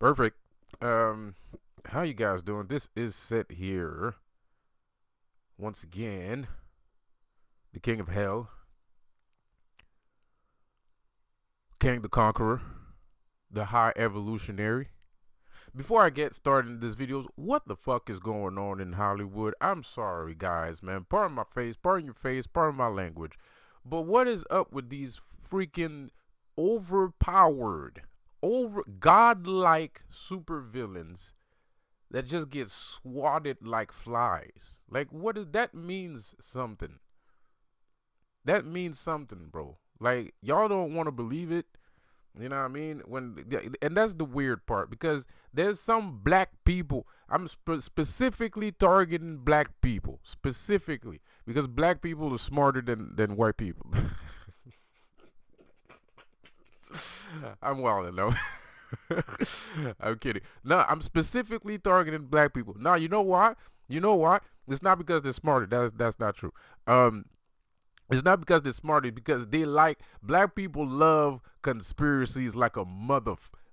Perfect. How you guys doing? This is Set here once again. The King of Hell, King the Conqueror, the High Evolutionary. Before I get started in this video, what the fuck is going on in Hollywood? I'm sorry, guys, man. Pardon my face, pardon your face, pardon my language. But what is up with these freaking overpowered, over godlike supervillains that just get swatted like flies? Like, what is that? Means something. That means something, bro. Like, y'all don't want to believe it. You know what I mean? And that's the weird part, because there's some black people. I'm specifically targeting black people, specifically because black people are smarter than white people. I'm wilding though. I'm kidding. No, I'm specifically targeting black people. Now, you know why? You know why? It's not because they're smarter. That's not true. It's not because they're smart. It's because they like, black people love conspiracies like a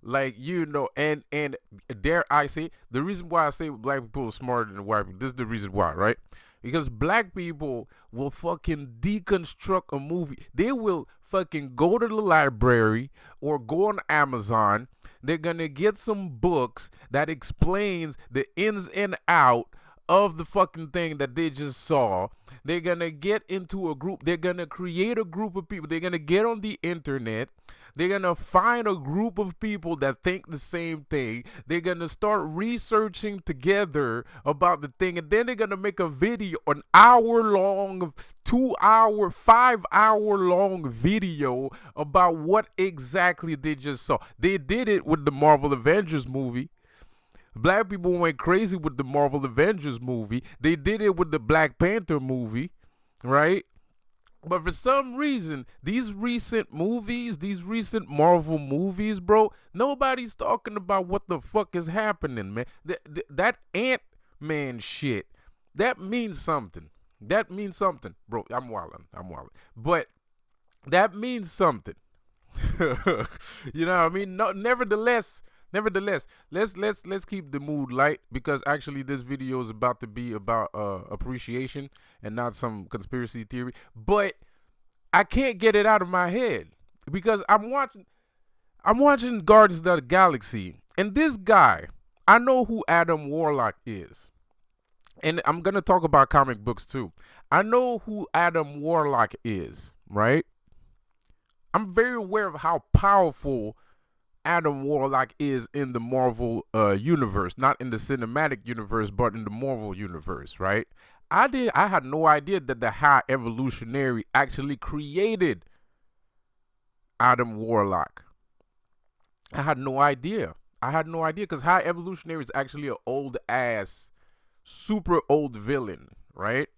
like, and dare I say, the reason why I say black people are smarter than white people, this is the reason why, right? Because black people will fucking deconstruct a movie. They will fucking go to the library or go on Amazon. They're gonna get some books that explains the ins and out of the fucking thing that they just saw. They're gonna get into a group. They're gonna create a group of people. They're gonna get on the internet. They're gonna find a group of people that think the same thing. They're gonna start researching together about the thing, and then they're gonna make a video, an hour long, 2 hour, 5 hour long video about what exactly they just saw. They did it with the Marvel Avengers movie. Black people went crazy with the Marvel Avengers movie. They did it with the Black Panther movie, right? But for some reason, these recent movies, these recent Marvel movies, bro, nobody's talking about what the fuck is happening, man. That Ant-Man shit, that means something. That means something, bro. I'm wildin'. But that means something. You know what I mean? No, nevertheless, let's keep the mood light, because actually this video is about to be about appreciation and not some conspiracy theory. But I can't get it out of my head, because I'm watching Guardians of the Galaxy, and this guy, I know who Adam Warlock is. And I'm gonna talk about comic books too. I know who Adam Warlock is, right? I'm very aware of how powerful Adam Warlock is in the Marvel universe, not in the cinematic universe, but in the Marvel universe, right? I had no idea that the High Evolutionary actually created Adam Warlock. I had no idea. Because High Evolutionary is actually an old ass, super old villain, right?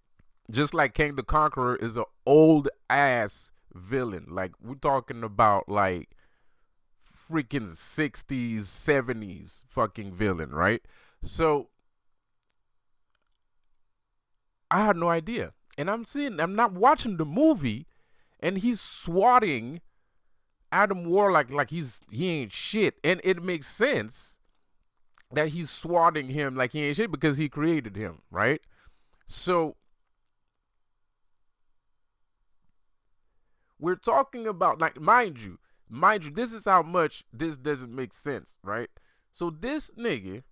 Just like King the Conqueror is an old ass villain. Like, we're talking about like freaking 60s, 70s fucking villain, right? So I had no idea. And I'm not watching the movie, and he's swatting Adam Warlock like he ain't shit. And it makes sense that he's swatting him like he ain't shit, because he created him, right? So we're talking about, like, mind you, this is how much this doesn't make sense, right? So this nigga,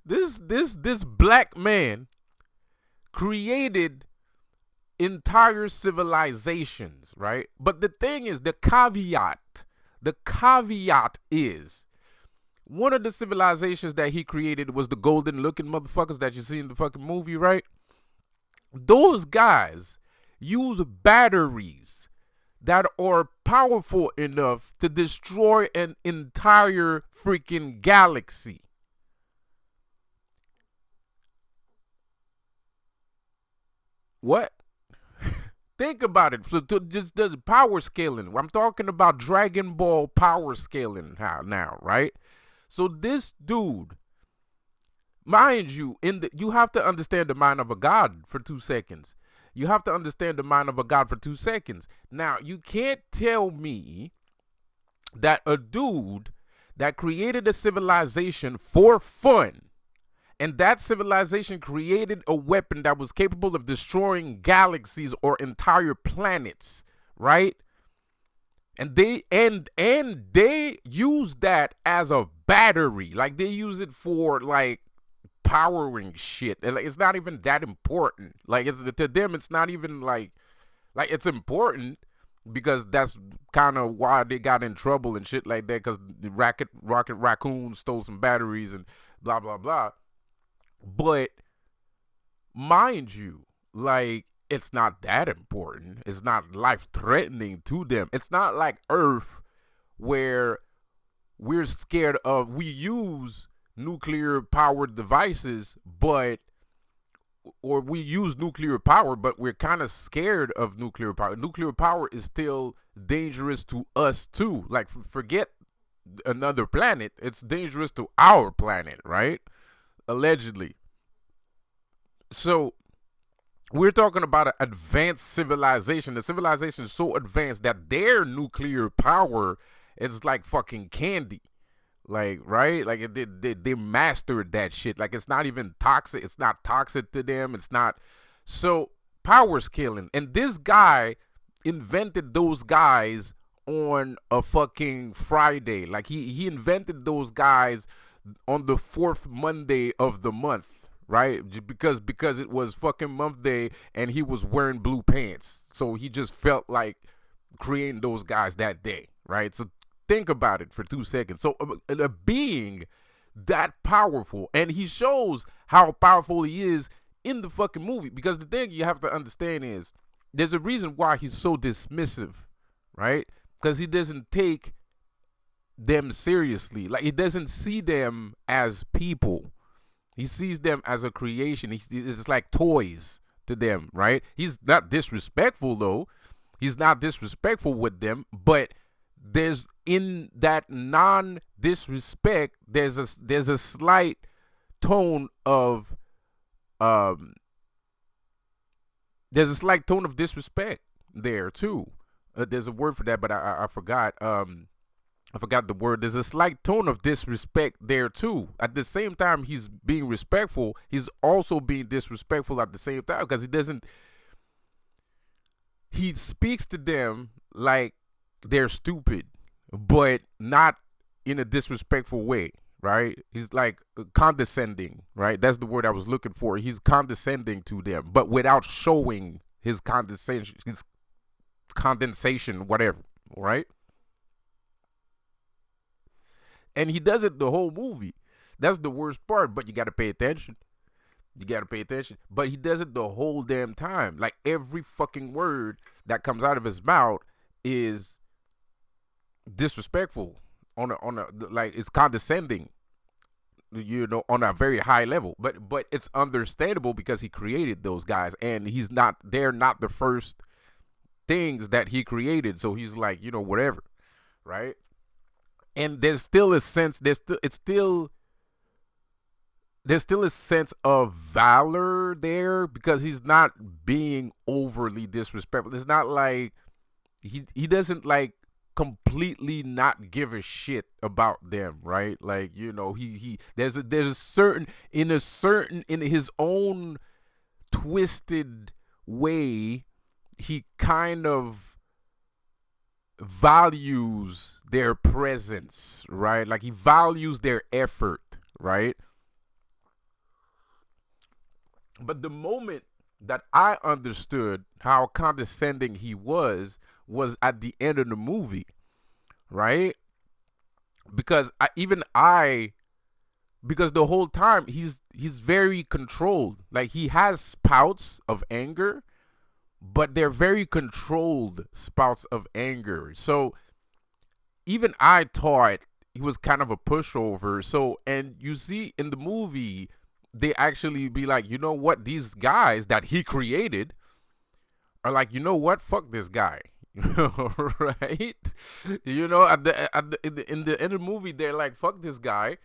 this black man created entire civilizations, right? But the thing is, the caveat is, one of the civilizations that he created was the golden looking motherfuckers that you see in the fucking movie, right? Those guys use batteries that are powerful enough to destroy an entire freaking galaxy. What? Think about it. So just the power scaling. I'm talking about Dragon Ball power scaling now, right? So this dude, mind you, you have to understand the mind of a god for 2 seconds. You have to understand the mind of a god for 2 seconds. Now, you can't tell me that a dude that created a civilization for fun, and that civilization created a weapon that was capable of destroying galaxies or entire planets, right? And they use that as a battery. Like, they use it for like powering shit. And like, it's not even that important. Like, it's to them, it's not even like it's important because that's kind of why they got in trouble and shit like that, because the Rocket Raccoon stole some batteries and blah blah blah. But mind you, like, it's not that important. It's not life threatening to them. It's not like Earth where we're scared of, we use nuclear powered devices, but or we use nuclear power, but we're kind of scared of nuclear power. Nuclear power is still dangerous to us too. Like, forget another planet, it's dangerous to our planet, right? Allegedly. So we're talking about an advanced civilization. The civilization is so advanced that their nuclear power is like fucking candy. Like, right? Like, they mastered that shit. Like, it's not even toxic. It's not toxic to them. It's not. So power scaling. And this guy invented those guys on a fucking Friday. Like, he invented those guys on the 4th Monday of the month, right? Because it was fucking month day and he was wearing blue pants. So he just felt like creating those guys that day, right? So think about it for 2 seconds. So a being that powerful, and he shows how powerful he is in the fucking movie, because the thing you have to understand is there's a reason why he's so dismissive, right? Because he doesn't take them seriously. Like, he doesn't see them as people. He sees them as a creation. It's like toys to them, right? He's not disrespectful though. He's not disrespectful with them, but there's, in that non-disrespect, there's a slight tone of disrespect there too. There's a word for that, but I forgot. I forgot the word. There's a slight tone of disrespect there too. At the same time he's being respectful, he's also being disrespectful at the same time, because he speaks to them like they're stupid, but not in a disrespectful way, right? He's like condescending, right? That's the word I was looking for. He's condescending to them, but without showing his condensation, whatever, right? And he does it the whole movie. That's the worst part, but you got to pay attention. You got to pay attention. But he does it the whole damn time. Like, every fucking word that comes out of his mouth is disrespectful on a like, it's condescending, you know, on a very high level. But it's understandable because he created those guys, and they're not the first things that he created. So he's like, you know, whatever, right? And there's still a sense, there's still a sense of valor there, because he's not being overly disrespectful. It's not like he doesn't like completely not give a shit about them, right? Like, you know, there's a certain in his own twisted way, he kind of values their presence, right? Like, he values their effort, right? But the moment that I understood how condescending he was at the end of the movie, right? Because because the whole time he's very controlled. Like, he has spouts of anger, but they're very controlled spouts of anger. So even I thought he was kind of a pushover. So, and you see in the movie, they actually be like, you know what, these guys that he created are like, you know what, fuck this guy. Right? You know, in the end of the movie, they're like, fuck this guy.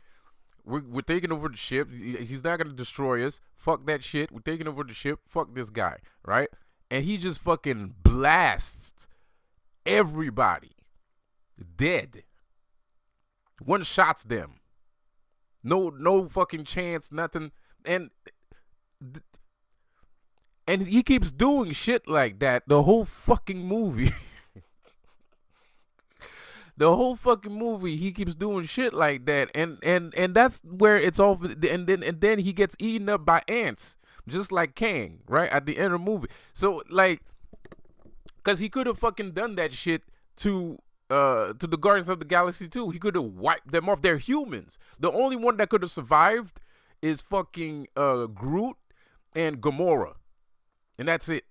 We're taking over the ship. He's not gonna destroy us. Fuck that shit. We're taking over the ship. Fuck this guy, right? and he just fucking blasts everybody dead. One shots them. No fucking chance, nothing. And he keeps doing shit like that the whole fucking movie. The whole fucking movie, he keeps doing shit like that, and that's where it's all. And then he gets eaten up by ants, just like Kang, right at the end of the movie. So like, cause he could have fucking done that shit to the Guardians of the Galaxy too. He could have wiped them off. They're humans. The only one that could have survived is fucking Groot and Gamora, and that's it.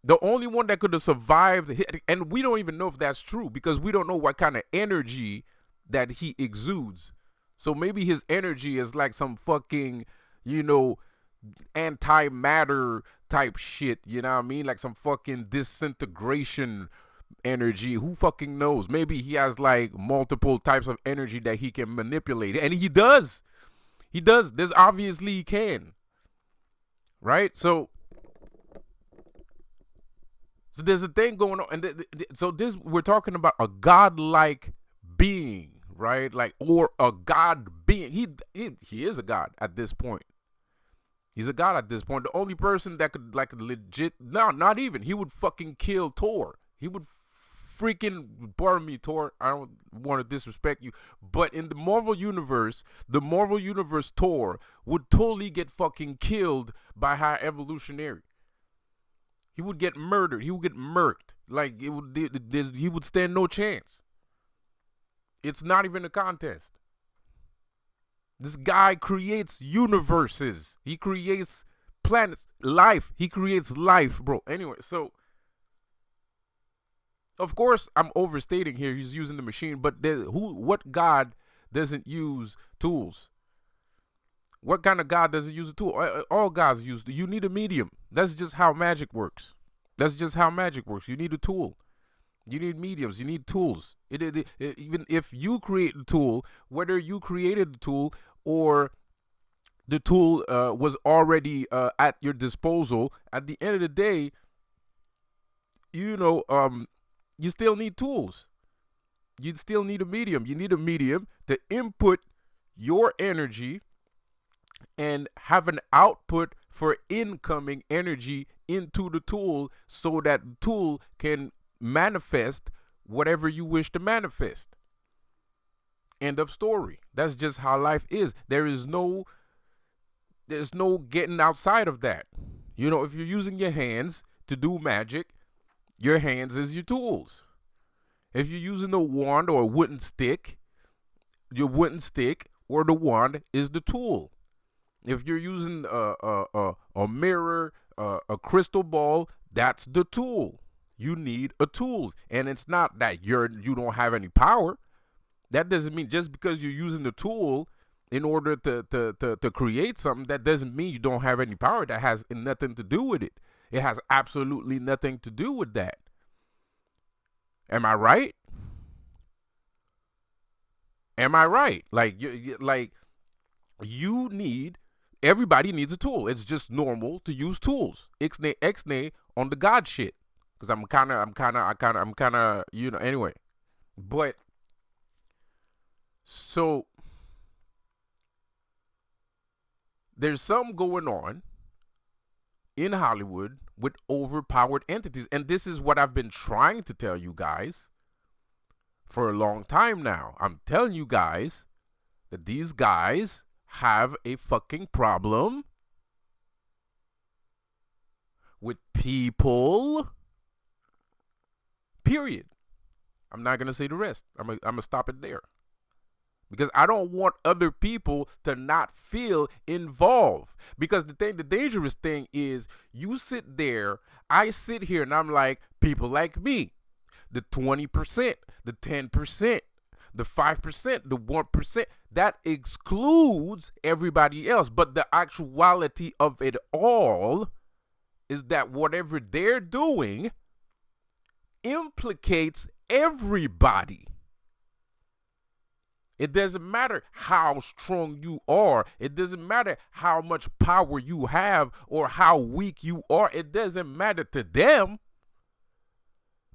The only one that could have survived, and we don't even know if that's true because we don't know what kind of energy that he exudes. So maybe his energy is like some fucking, antimatter type shit. You know what I mean? Like some fucking disintegration energy. Who fucking knows? Maybe he has like multiple types of energy that he can manipulate. And he does. He does. There's obviously he can. Right? So there's a thing going on, and so this we're talking about a godlike being, right? Like, or a god being. He is a god at this point. He's a god at this point. The only person that could like legit, no, not even. He would fucking kill Thor. He would freaking, pardon me, Thor. I don't want to disrespect you, but in the Marvel universe, Thor would totally get fucking killed by High Evolutionary. He would get murdered. He would get murked. Like he would stand no chance. It's not even a contest. This guy creates universes. He creates planets, life. He creates life, bro. Anyway, so of course I'm overstating here. He's using the machine, but what god doesn't use tools? What kind of god doesn't use a tool? All gods use. You need a medium. That's just how magic works. You need a tool. You need mediums. You need tools. Even if you create the tool, whether you created the tool or the tool was already at your disposal, at the end of the day, you still need tools. You still need a medium. You need a medium to input your energy and have an output for incoming energy into the tool so that the tool can manifest whatever you wish to manifest. End of story. That's just how life is. There's no getting outside of that. If you're using your hands to do magic, your hands is your tools. If you're using a wand or a wooden stick, your wooden stick or the wand is the tool. If you're using a mirror, a crystal ball, that's the tool. You need a tool. And it's not that you don't have any power. That doesn't mean just because you're using the tool in order to create something, that doesn't mean you don't have any power. That has nothing to do with it. It has absolutely nothing to do with that. Am I right? Like, everybody needs a tool. It's just normal to use tools. Ixnay on the God shit. Cause I'm kind of, anyway. But so there's something going on in Hollywood with overpowered entities. And this is what I've been trying to tell you guys for a long time now. I'm telling you guys that these guys have a fucking problem with people. Period. I'm not going to say the rest. I'm going to stop it there. Because I don't want other people to not feel involved. Because the dangerous thing is you sit there, I sit here, and I'm like, people like me, the 20%, the 10%, the 5%, the 1%, that excludes everybody else. But the actuality of it all is that whatever they're doing implicates everybody. It doesn't matter how strong you are. It doesn't matter how much power you have or how weak you are. It doesn't matter to them.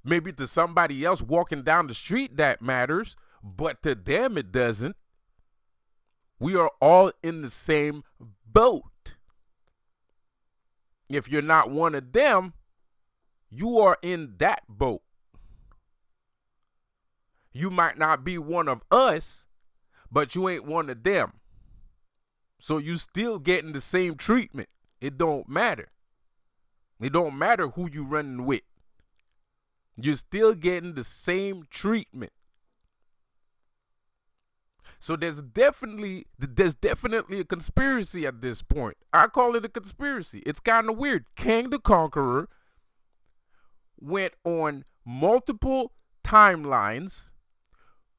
Maybe to somebody else walking down the street that matters, but to them it doesn't. We are all in the same boat. If you're not one of them, you are in that boat. You might not be one of us, but you ain't one of them. So you still getting the same treatment. It don't matter. It don't matter who you running with. You're still getting the same treatment. So there's definitely a conspiracy at this point. I call it a conspiracy. It's kind of weird. Kang the Conqueror went on multiple timelines,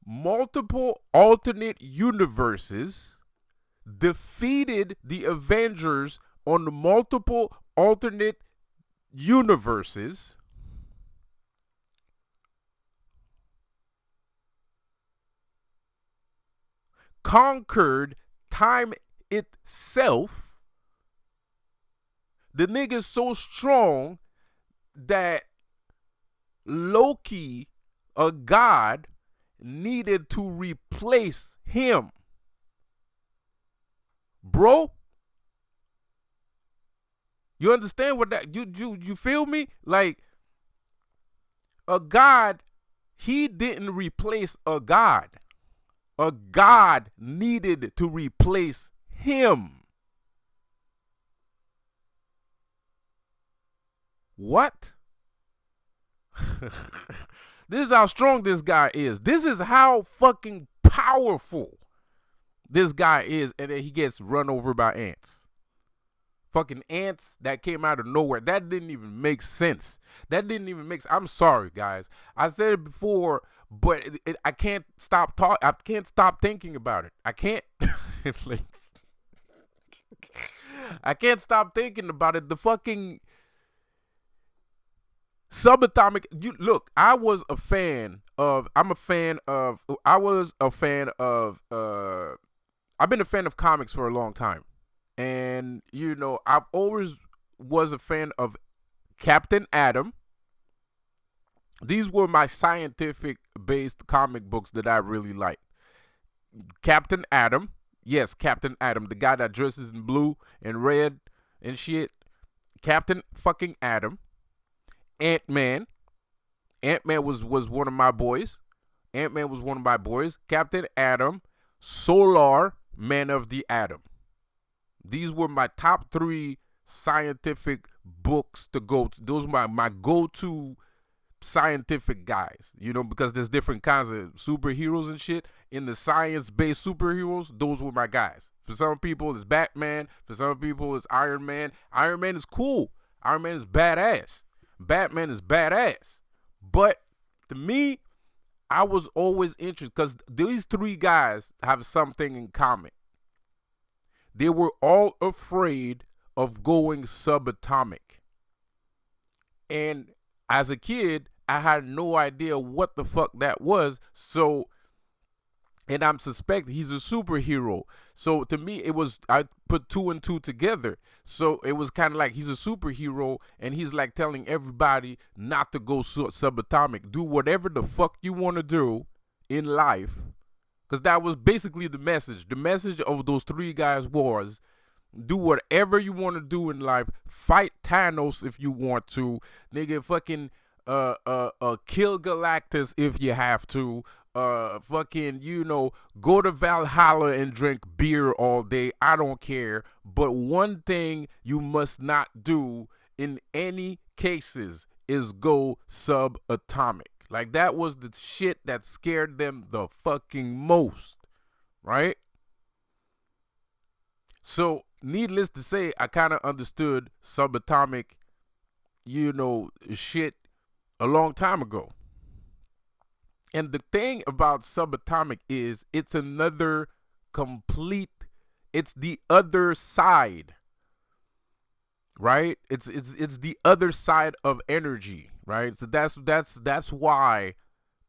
multiple alternate universes, defeated the Avengers on the multiple alternate universes, conquered time itself. The nigga's so strong that Loki, a god, needed to replace him. Bro, you understand what that you feel me? Like, a god, he didn't replace a god. A god needed to replace him. What? This is how strong this guy is. This is how fucking powerful this guy is. And then he gets run over by ants. Fucking ants that came out of nowhere. That didn't even make sense. I'm sorry, guys. I said it before, but I can't stop talking. I can't stop thinking about it. I can't. Like, I can't stop thinking about it. The fucking subatomic. Look, I've been a fan of comics for a long time. And, I've always was a fan of Captain Atom. These were my scientific-based comic books that I really liked. Captain Atom. Yes, Captain Atom. The guy that dresses in blue and red and shit. Captain fucking Atom. Ant-Man. Ant-Man was one of my boys. Captain Atom. Solar, Man of the Atom. These were my top 3 scientific books to go to. Those were my go-to scientific guys, because there's different kinds of superheroes and shit. In the science-based superheroes, those were my guys. For some people, it's Batman. For some people, it's Iron Man. Iron Man is cool. Iron Man is badass. Batman is badass. But to me, I was always interested because these 3 guys have something in common. They were all afraid of going subatomic. And as a kid, I had no idea what the fuck that was. So, and I'm suspecting he's a superhero. So to me, I put 2 and 2 together. So it was kind of like he's a superhero and he's like telling everybody not to go subatomic. Do whatever the fuck you want to do in life. Because that was basically the message. The message of those 3 guys was, do whatever you want to do in life. Fight Thanos if you want to. Nigga, fucking kill Galactus if you have to. Fucking, go to Valhalla and drink beer all day. I don't care. But one thing you must not do in any cases is go subatomic. Like, that was the shit that scared them the fucking most, right? So, needless to say, I kind of understood subatomic, shit a long time ago. And the thing about subatomic is it's the other side, right? It's the other side of energy, right? So that's why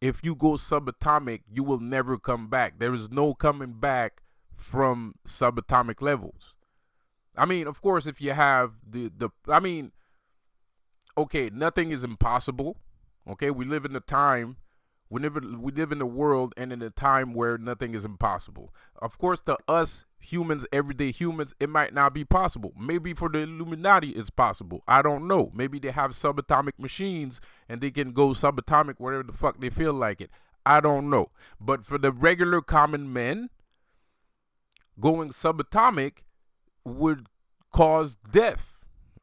if you go subatomic, you will never come back. There is no coming back from subatomic levels. I mean, of course, if you have I mean, okay, nothing is impossible. Okay, we live in a time, we live in a world and in a time where nothing is impossible. Of course, to us humans, everyday humans, it might not be possible. Maybe for the Illuminati it's possible. I don't know. Maybe they have subatomic machines and they can go subatomic wherever the fuck they feel like it. I don't know. But for the regular common men, going subatomic would cause death,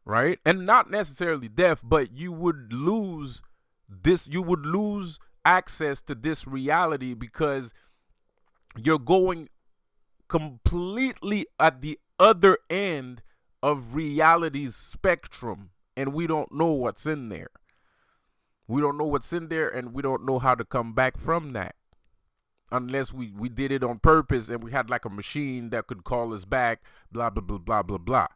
right? And not necessarily death, but you would lose access to this reality because you're going completely at the other end of reality's spectrum, and we don't know what's in there. We don't know what's in there, and we don't know how to come back from that unless we did it on purpose and we had like a machine that could call us back, blah blah blah blah blah blah,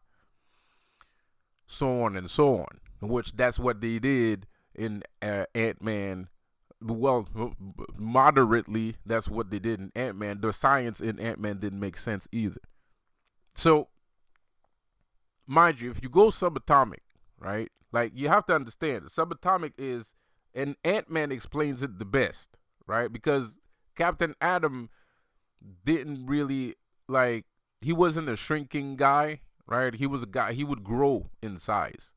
so on and so on, which that's what they did in Ant-Man. Well, moderately, that's what they did in Ant-Man. The science in Ant-Man didn't make sense either. So, mind you, if you go subatomic, right? Like, you have to understand, subatomic is, and Ant-Man explains it the best, right? Because Captain Atom didn't really, like, he wasn't a shrinking guy, right? He was a guy, he would grow in size.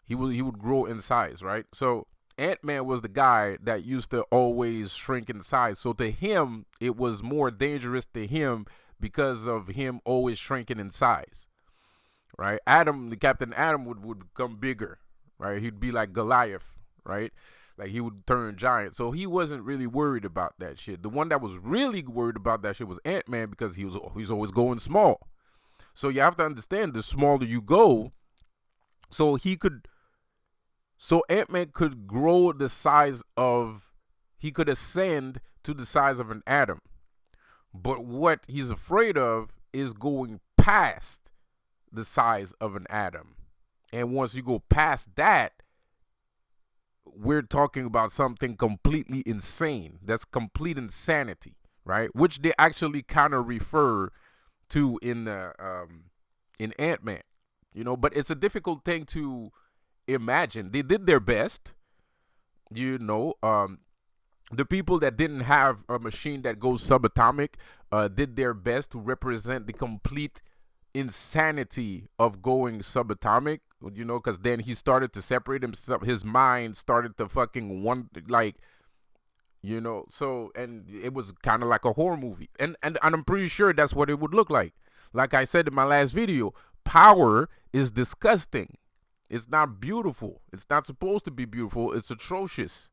He would grow in size, right? So, Ant-Man was the guy that used to always shrink in size. So to him, it was more dangerous to him because of him always shrinking in size, right? The Captain Atom would become bigger, right? He'd be like Goliath, right? Like he would turn giant. So he wasn't really worried about that shit. The one that was really worried about that shit was Ant-Man because he's always going small. So you have to understand, the smaller you go, so Ant-Man could grow the size of, he could ascend to the size of an atom. But what he's afraid of is going past the size of an atom. And once you go past that, we're talking about something completely insane. That's complete insanity, right? Which they actually kind of refer to in Ant-Man, but it's a difficult thing to imagine. They did their best, the people that didn't have a machine that goes subatomic did their best to represent the complete insanity of going subatomic, because then he started to separate himself. His mind started to fucking so, and it was kind of like a horror movie. And I'm pretty sure that's what it would look like. Like I said in my last video, power is disgusting. It's not beautiful. It's not supposed to be beautiful. It's atrocious,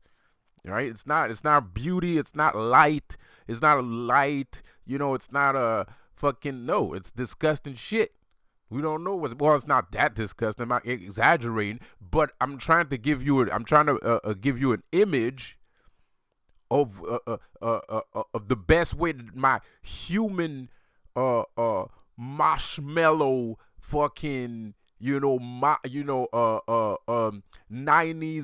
right? It's not beauty. It's not light. It's not a light. It's not a fucking, no. It's disgusting shit. We don't know it's not that disgusting. I'm not exaggerating, but I'm trying to give you an image of the best way that my human marshmallow fucking 90s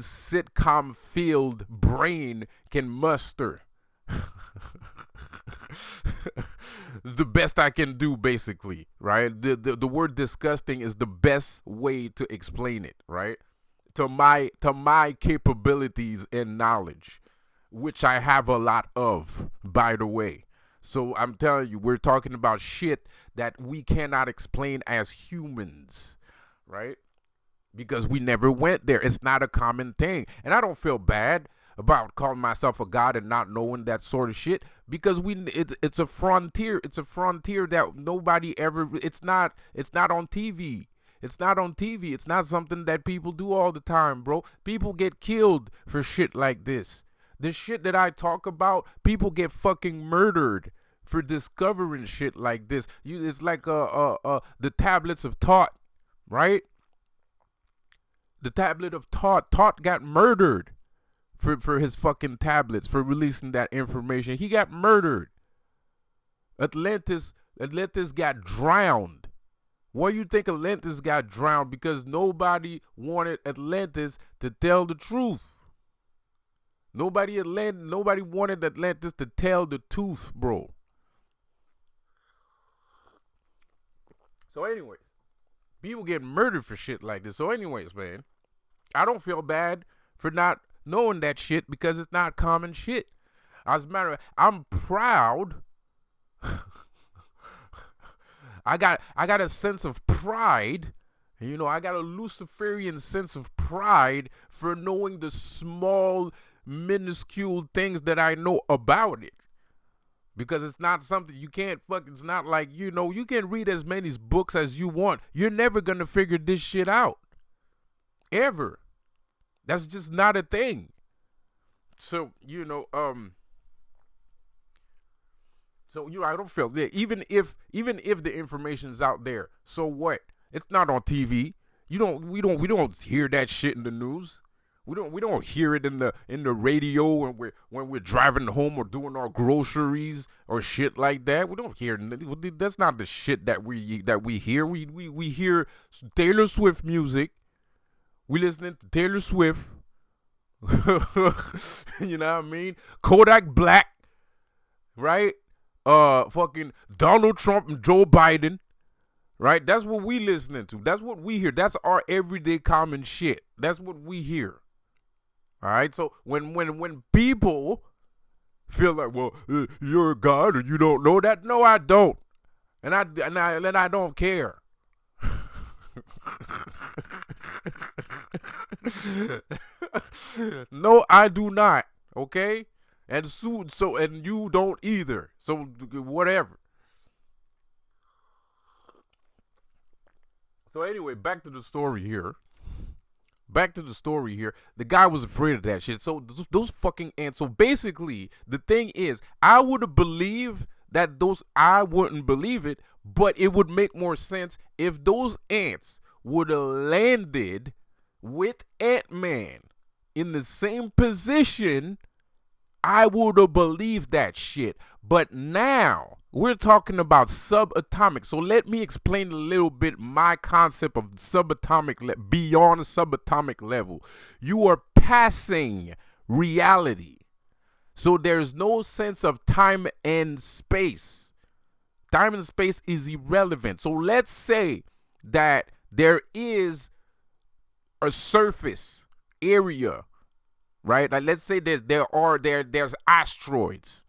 sitcom filled brain can muster. The best I can do, basically, right? The word disgusting is the best way to explain it, right? To my capabilities and knowledge, which I have a lot of, by the way. So I'm telling you, we're talking about shit that we cannot explain as humans, right? Because we never went there. It's not a common thing. And I don't feel bad about calling myself a god and not knowing that sort of shit, because it's a frontier. It's a frontier that nobody ever, it's not on TV. It's not on TV. It's not something that people do all the time, bro. People get killed for shit like this. The shit that I talk about, people get fucking murdered for discovering shit like this. It's like the tablets of Thoth, right? The tablet of Thoth. Thoth got murdered for his fucking tablets, for releasing that information. He got murdered. Atlantis got drowned. Why you think Atlantis got drowned? Because nobody wanted Atlantis to tell the truth. Nobody wanted Atlantis to tell the truth, bro. So, anyways, people get murdered for shit like this. So, anyways, man, I don't feel bad for not knowing that shit because it's not common shit. As a matter of fact, I'm proud. I got a sense of pride. You know, I got a Luciferian sense of pride for knowing the small, minuscule things that I know about it. Because it's not something you can't it's not like, you know, you can read as many books as you want. You're never going to figure this shit out. Ever. That's just not a thing. So, I don't feel that even if the information's out there, so what? It's not on TV. We don't hear that shit in the news. We don't hear it in the radio when we're driving home or doing our groceries or shit like that. We don't hear. That's not the shit that we hear. We hear Taylor Swift music. We listening to Taylor Swift. You know what I mean? Kodak Black, right? Fucking Donald Trump and Joe Biden, right? That's what we listening to. That's what we hear. That's our everyday common shit. That's what we hear. All right. So when people feel like, well, you're a god or you don't know that, no, I don't, and I don't care. No, I do not. Okay, and you don't either. So whatever. So anyway, back to the story here. The guy was afraid of that shit. So those fucking ants. So basically, the thing is, I wouldn't believe it, but it would make more sense if those ants would have landed with Ant-Man in the same position. I would have believed that shit. But now we're talking about subatomic. So let me explain a little bit my concept of subatomic, beyond subatomic level. You are passing reality. So there's no sense of time and space. Time and space is irrelevant. So let's say that there is a surface area, right? Like let's say there's asteroids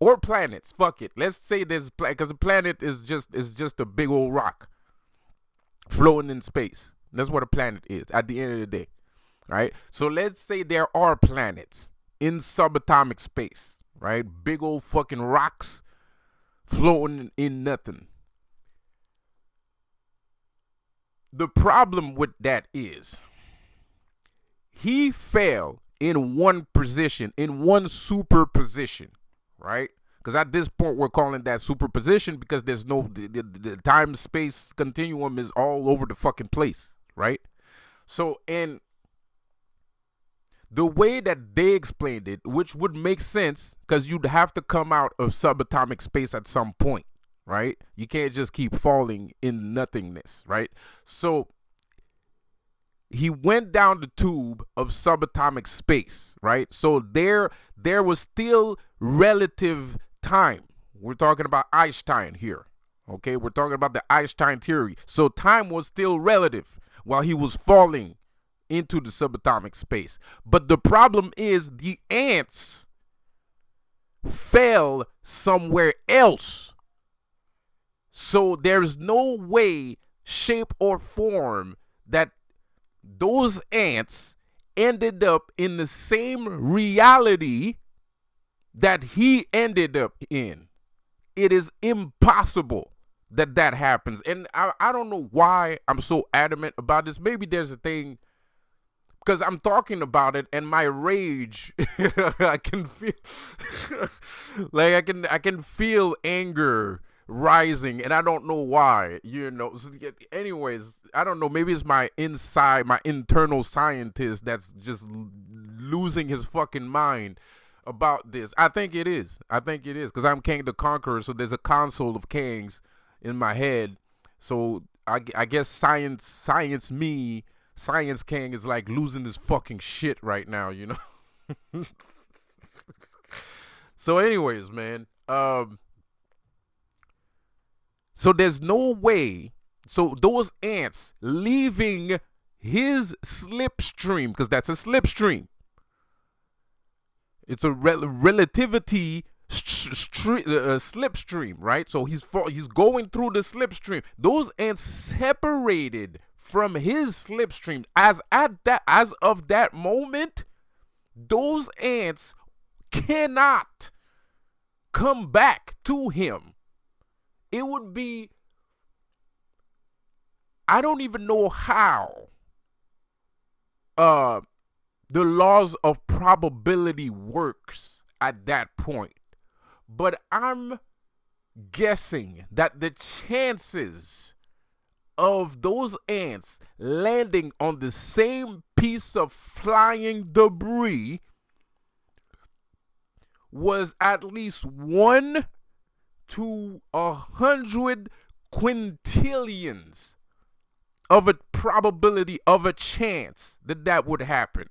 or planets. Fuck it. Let's say there's because a planet is just a big old rock floating in space. That's what a planet is at the end of the day, right? So let's say there are planets in subatomic space, right? Big old fucking rocks floating in nothing. The problem with that is he fell in one position, in one superposition, right? Because at this point we're calling that superposition because there's no the time space continuum is all over the fucking place, right? So, and the way that they explained it, which would make sense because you'd have to come out of subatomic space at some point, right? You can't just keep falling in nothingness, right? So he went down the tube of subatomic space, right? So there was still relative time. We're talking about Einstein here, okay? We're talking about the Einstein theory. So time was still relative while he was falling into the subatomic space. But the problem is the ants fell somewhere else. So there's no way, shape, or form that those ants ended up in the same reality that he ended up in. It is impossible that happens. And I don't know why I'm so adamant about this. Maybe there's a thing because I'm talking about it and my rage, I can feel like I can feel anger rising and I don't know why, So, anyways, I don't know, maybe it's my internal scientist that's just losing his fucking mind about this. I think it is because I'm Kang the Conqueror, so there's a console of Kangs in my head. So I guess Science Kang is like losing his fucking shit right now, So, anyways, man. So there's no way. So those ants leaving his slipstream, because that's a slipstream. It's a relativity slipstream, right? So he's going through the slipstream. Those ants separated from his slipstream. As of that moment, those ants cannot come back to him. It would be, I don't even know how the laws of probability works at that point. But I'm guessing that the chances of those ants landing on the same piece of flying debris was at least 1 to 100 quintillions of a probability of a chance that would happen,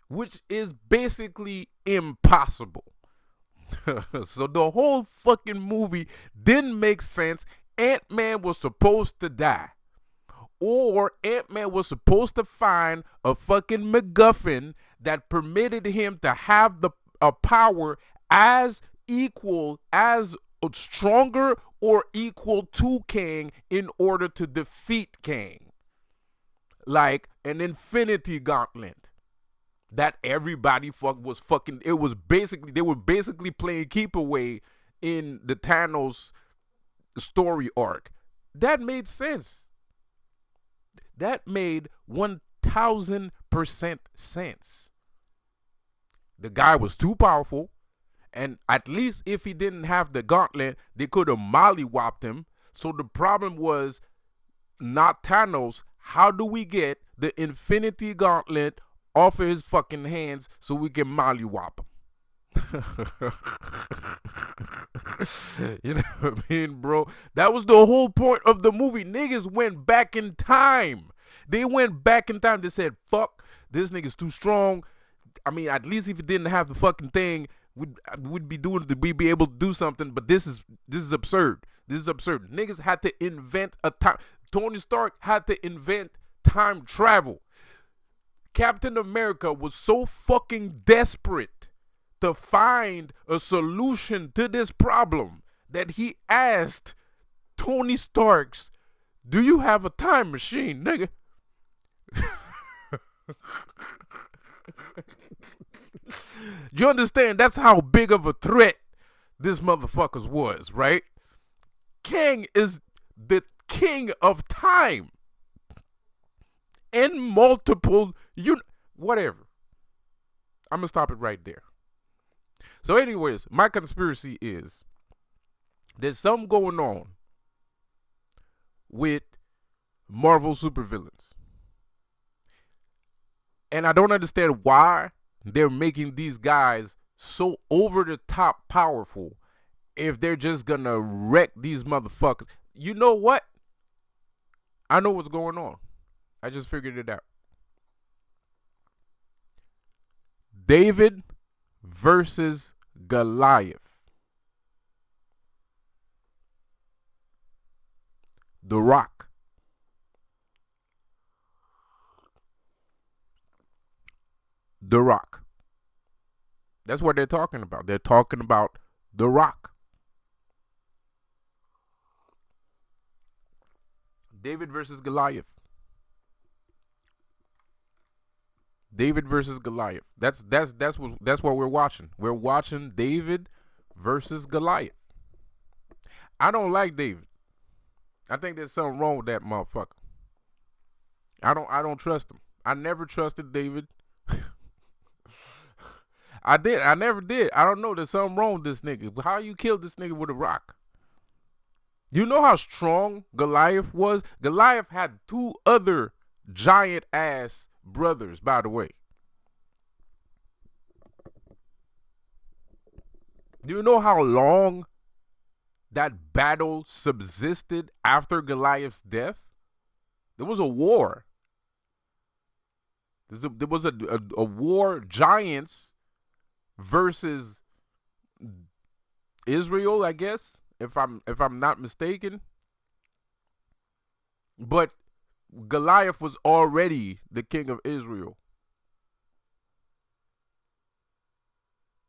which is basically impossible. So the whole fucking movie didn't make sense. Ant-Man was supposed to die, or Ant-Man was supposed to find a fucking MacGuffin that permitted him to have a power as equal, as stronger or equal to Kang in order to defeat Kang. Like an Infinity Gauntlet that everybody was fucking. It was basically, they were basically playing keep away in the Thanos story arc. That made sense. That made 1000% sense. The guy was too powerful, and at least if he didn't have the gauntlet, they could have mollywopped him. So the problem was not Thanos. How do we get the Infinity Gauntlet off of his fucking hands so we can mollywop him? You know what I mean, bro? That was the whole point of the movie. Niggas went back in time. They went back in time. They said, fuck, this nigga's too strong. I mean, at least if he didn't have the fucking thing, we'd be able to do something. But this is absurd. This is absurd. Niggas had to invent a time. Tony Stark had to invent time travel. Captain America was so fucking desperate to find a solution to this problem that he asked Tony Stark's, do you have a time machine, nigga? You understand? That's how big of a threat this motherfuckers was, right? Kang is the king of time and multiple whatever. I'm gonna stop it right there. So anyways, my conspiracy is there's something going on with Marvel supervillains, and I don't understand why they're making these guys so over the top powerful if they're just gonna wreck these motherfuckers. You know what? I know what's going on. I just figured it out. David versus Goliath. The Rock. The Rock. That's what they're talking about. They're talking about The Rock. David versus Goliath. David versus Goliath. That's what we're watching. We're watching David versus Goliath. I don't like David. I think there's something wrong with that motherfucker. I don't trust him. I never trusted David. I never did. I don't know. There's something wrong with this nigga. How you killed this nigga with a rock? You know how strong Goliath was? Goliath had 2 other giant ass brothers, by the way. Do you know how long that battle subsisted after Goliath's death? There was a war. There was a war, giants versus Israel, I guess, if I'm not mistaken. But Goliath was already the king of Israel.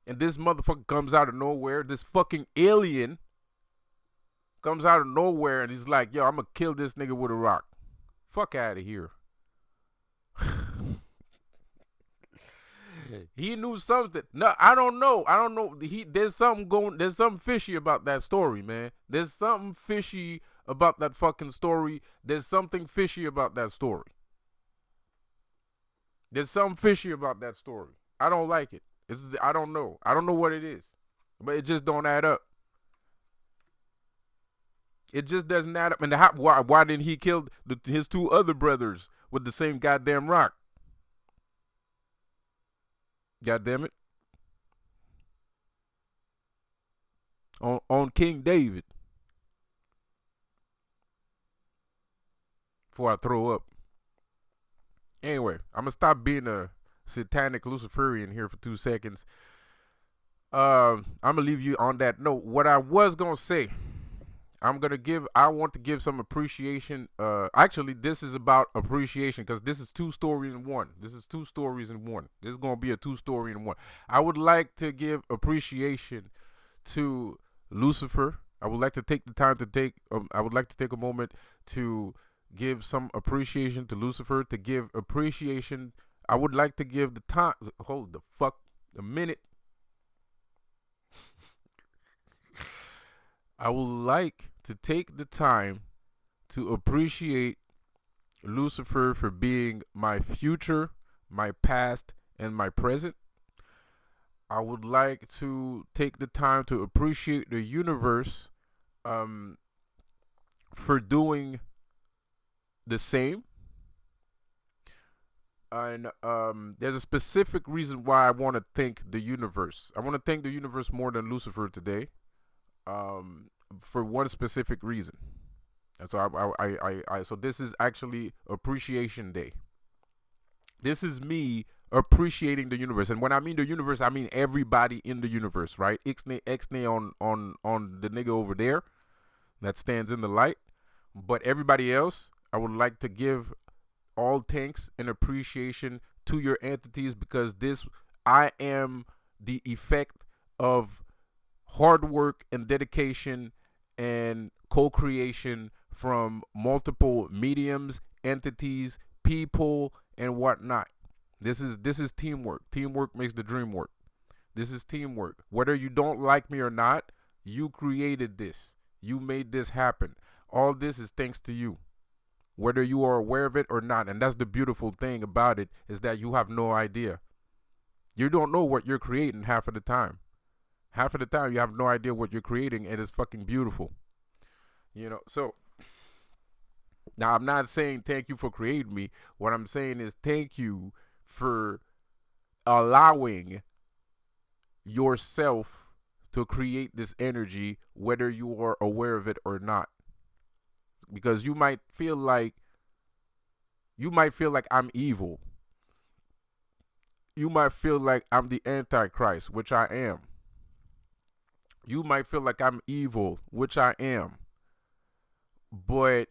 And this motherfucker comes out of nowhere. This fucking alien comes out of nowhere and he's like, yo, I'm gonna kill this nigga with a rock. Fuck out of here. He knew something. No, I don't know. I don't know. There's something fishy about that story, man. There's something fishy about that fucking story. There's something fishy about that story. There's something fishy about that story. I don't like it. I don't know. I don't know what it is. But it just don't add up. It just doesn't add up. And why didn't he kill his two other brothers with the same goddamn rock? God damn it. On King David. Before I throw up. Anyway, I'm gonna stop being a satanic Luciferian here for 2 seconds. I'm gonna leave you on that note. What I was gonna say, I want to give some appreciation. Actually, this is about appreciation because this is 2 stories in one. This is 2 stories in one. This is gonna be a 2 story in one. I would like to give appreciation to Lucifer. I would like to take the time to take. I would like to take a moment to give some appreciation to Lucifer. To give appreciation, I would like to give the time. Hold the fuck a minute. I would like to take the time to appreciate Lucifer for being my future, my past, and my present. I would like to take the time to appreciate the universe for doing the same. And there's a specific reason why I want to thank the universe. I want to thank the universe more than Lucifer today. For one specific reason. And so so this is actually Appreciation Day. This is me appreciating the universe. And when I mean the universe, I mean everybody in the universe, right? Ixnay on the nigga over there that stands in the light. But everybody else, I would like to give all thanks and appreciation to your entities because I am the effect of hard work and dedication and co-creation from multiple mediums, entities, people, and whatnot. This is teamwork. Teamwork makes the dream work. This is teamwork. Whether you don't like me or not, you created this. You made this happen. All this is thanks to you. Whether you are aware of it or not. And that's the beautiful thing about it is that you have no idea. You don't know what you're creating half of the time. Half of the time you have no idea what you're creating and it's fucking beautiful. So now I'm not saying thank you for creating me. What I'm saying is thank you for allowing yourself to create this energy, whether you are aware of it or not. Because you might feel like I'm evil. You might feel like I'm the Antichrist, which I am. You might feel like I'm evil, which I am. But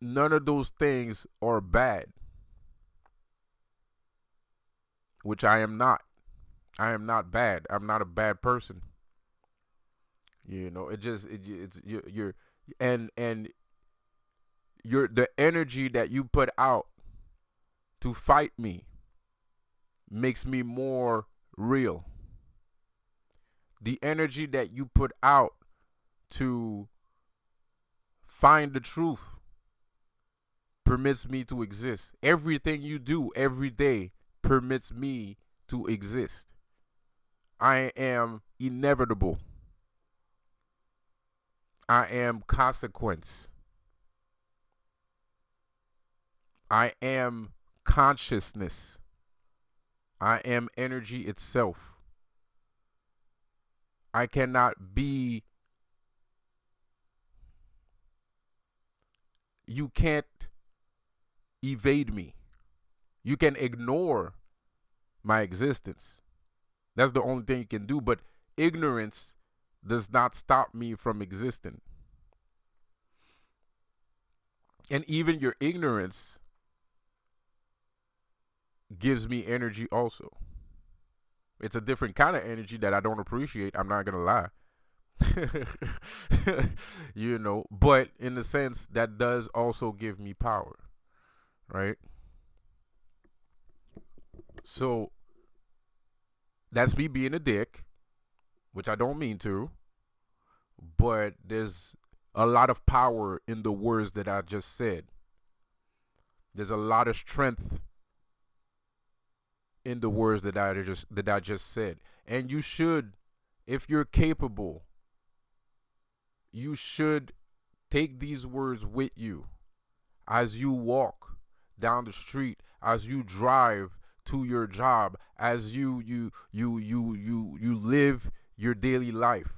none of those things are bad. Which I am not. I am not bad. I'm not a bad person. It's you're and the energy that you put out to fight me makes me more real. The energy that you put out to find the truth permits me to exist. Everything you do every day permits me to exist. I am inevitable. I am consequence. I am consciousness. I am energy itself. I cannot be. You can't evade me. You can ignore my existence. That's the only thing you can do. But ignorance does not stop me from existing. And even your ignorance gives me energy also. It's a different kind of energy that I don't appreciate. I'm not going to lie. But in a sense, that does also give me power, right? So that's me being a dick, which I don't mean to, but there's a lot of power in the words that I just said. There's a lot of strength in the words that I just said. And you should, if you're capable, you should take these words with you as you walk down the street, as you drive to your job, as you live your daily life.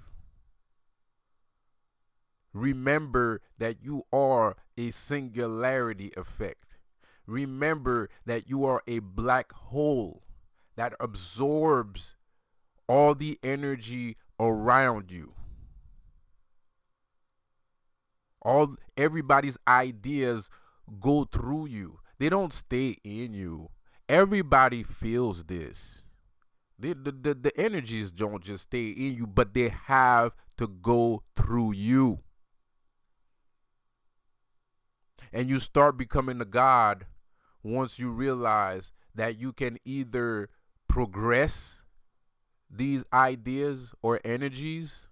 Remember that you are a singularity effect. Remember that you are a black hole that absorbs all the energy around you. Everybody's ideas go through you. They don't stay in you. Everybody feels this. The energies don't just stay in you, but they have to go through you. And you start becoming a god once you realize that you can either progress these ideas or energies,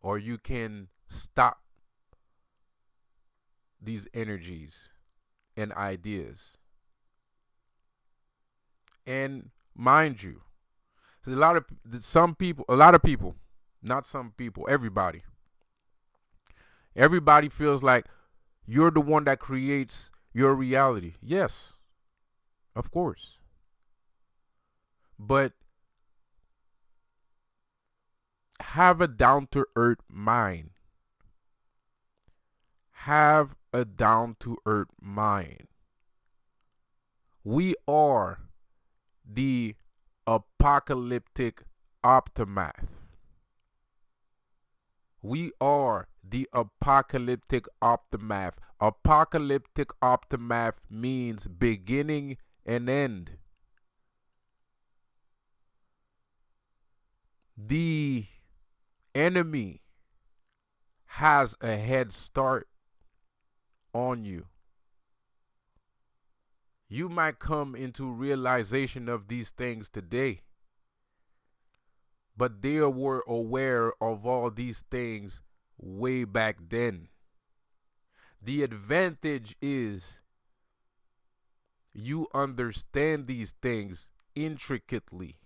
or you can stop these energies and ideas. And mind you, a lot of people, not some people, everybody feels like you're the one that creates your reality. Yes, of course. But have a down to earth mind. Have a down to earth mind. We are the apocalyptic aftermath. We are the apocalyptic aftermath. Apocalyptic aftermath means beginning and end. The enemy has a head start on you. You might come into realization of these things today, but they were aware of all these things way back then. The advantage is you understand these things intricately.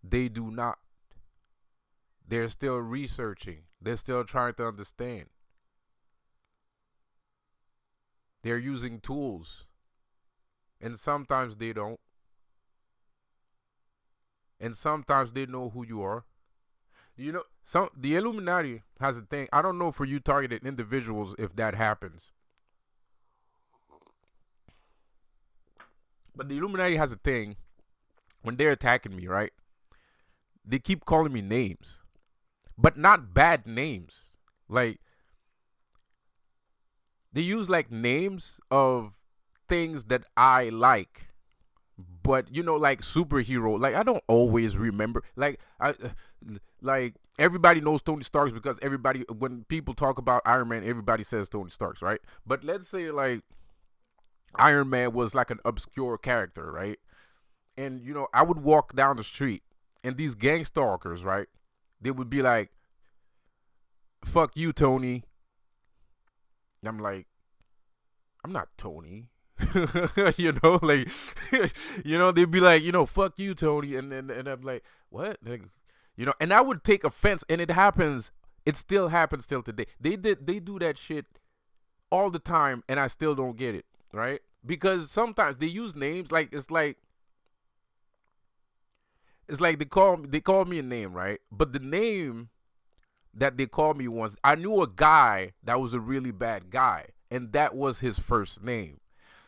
They do not. They're still researching. They're still trying to understand. They're using tools. And sometimes they don't. And sometimes they know who you are. The Illuminati has a thing. I don't know for you targeted individuals if that happens. But the Illuminati has a thing when they're attacking me, right? They keep calling me names. But not bad names. Like, they use like names of things that I like. But like superhero, like I don't always remember. Like everybody knows Tony Stark because when people talk about Iron Man, everybody says Tony Stark, right? But let's say like Iron Man was like an obscure character, right? And I would walk down the street and these gang stalkers, right? They would be like, "Fuck you, Tony." And I'm like, I'm not Tony. Like, they'd be like, "Fuck you, Tony," and I'm like, what? Like, and I would take offense, and it still happens till today. They do that shit all the time, and I still don't get it, right? Because sometimes they use names like it's like they call me a name, right? But the name that they called me once, I knew a guy that was a really bad guy, and that was his first name.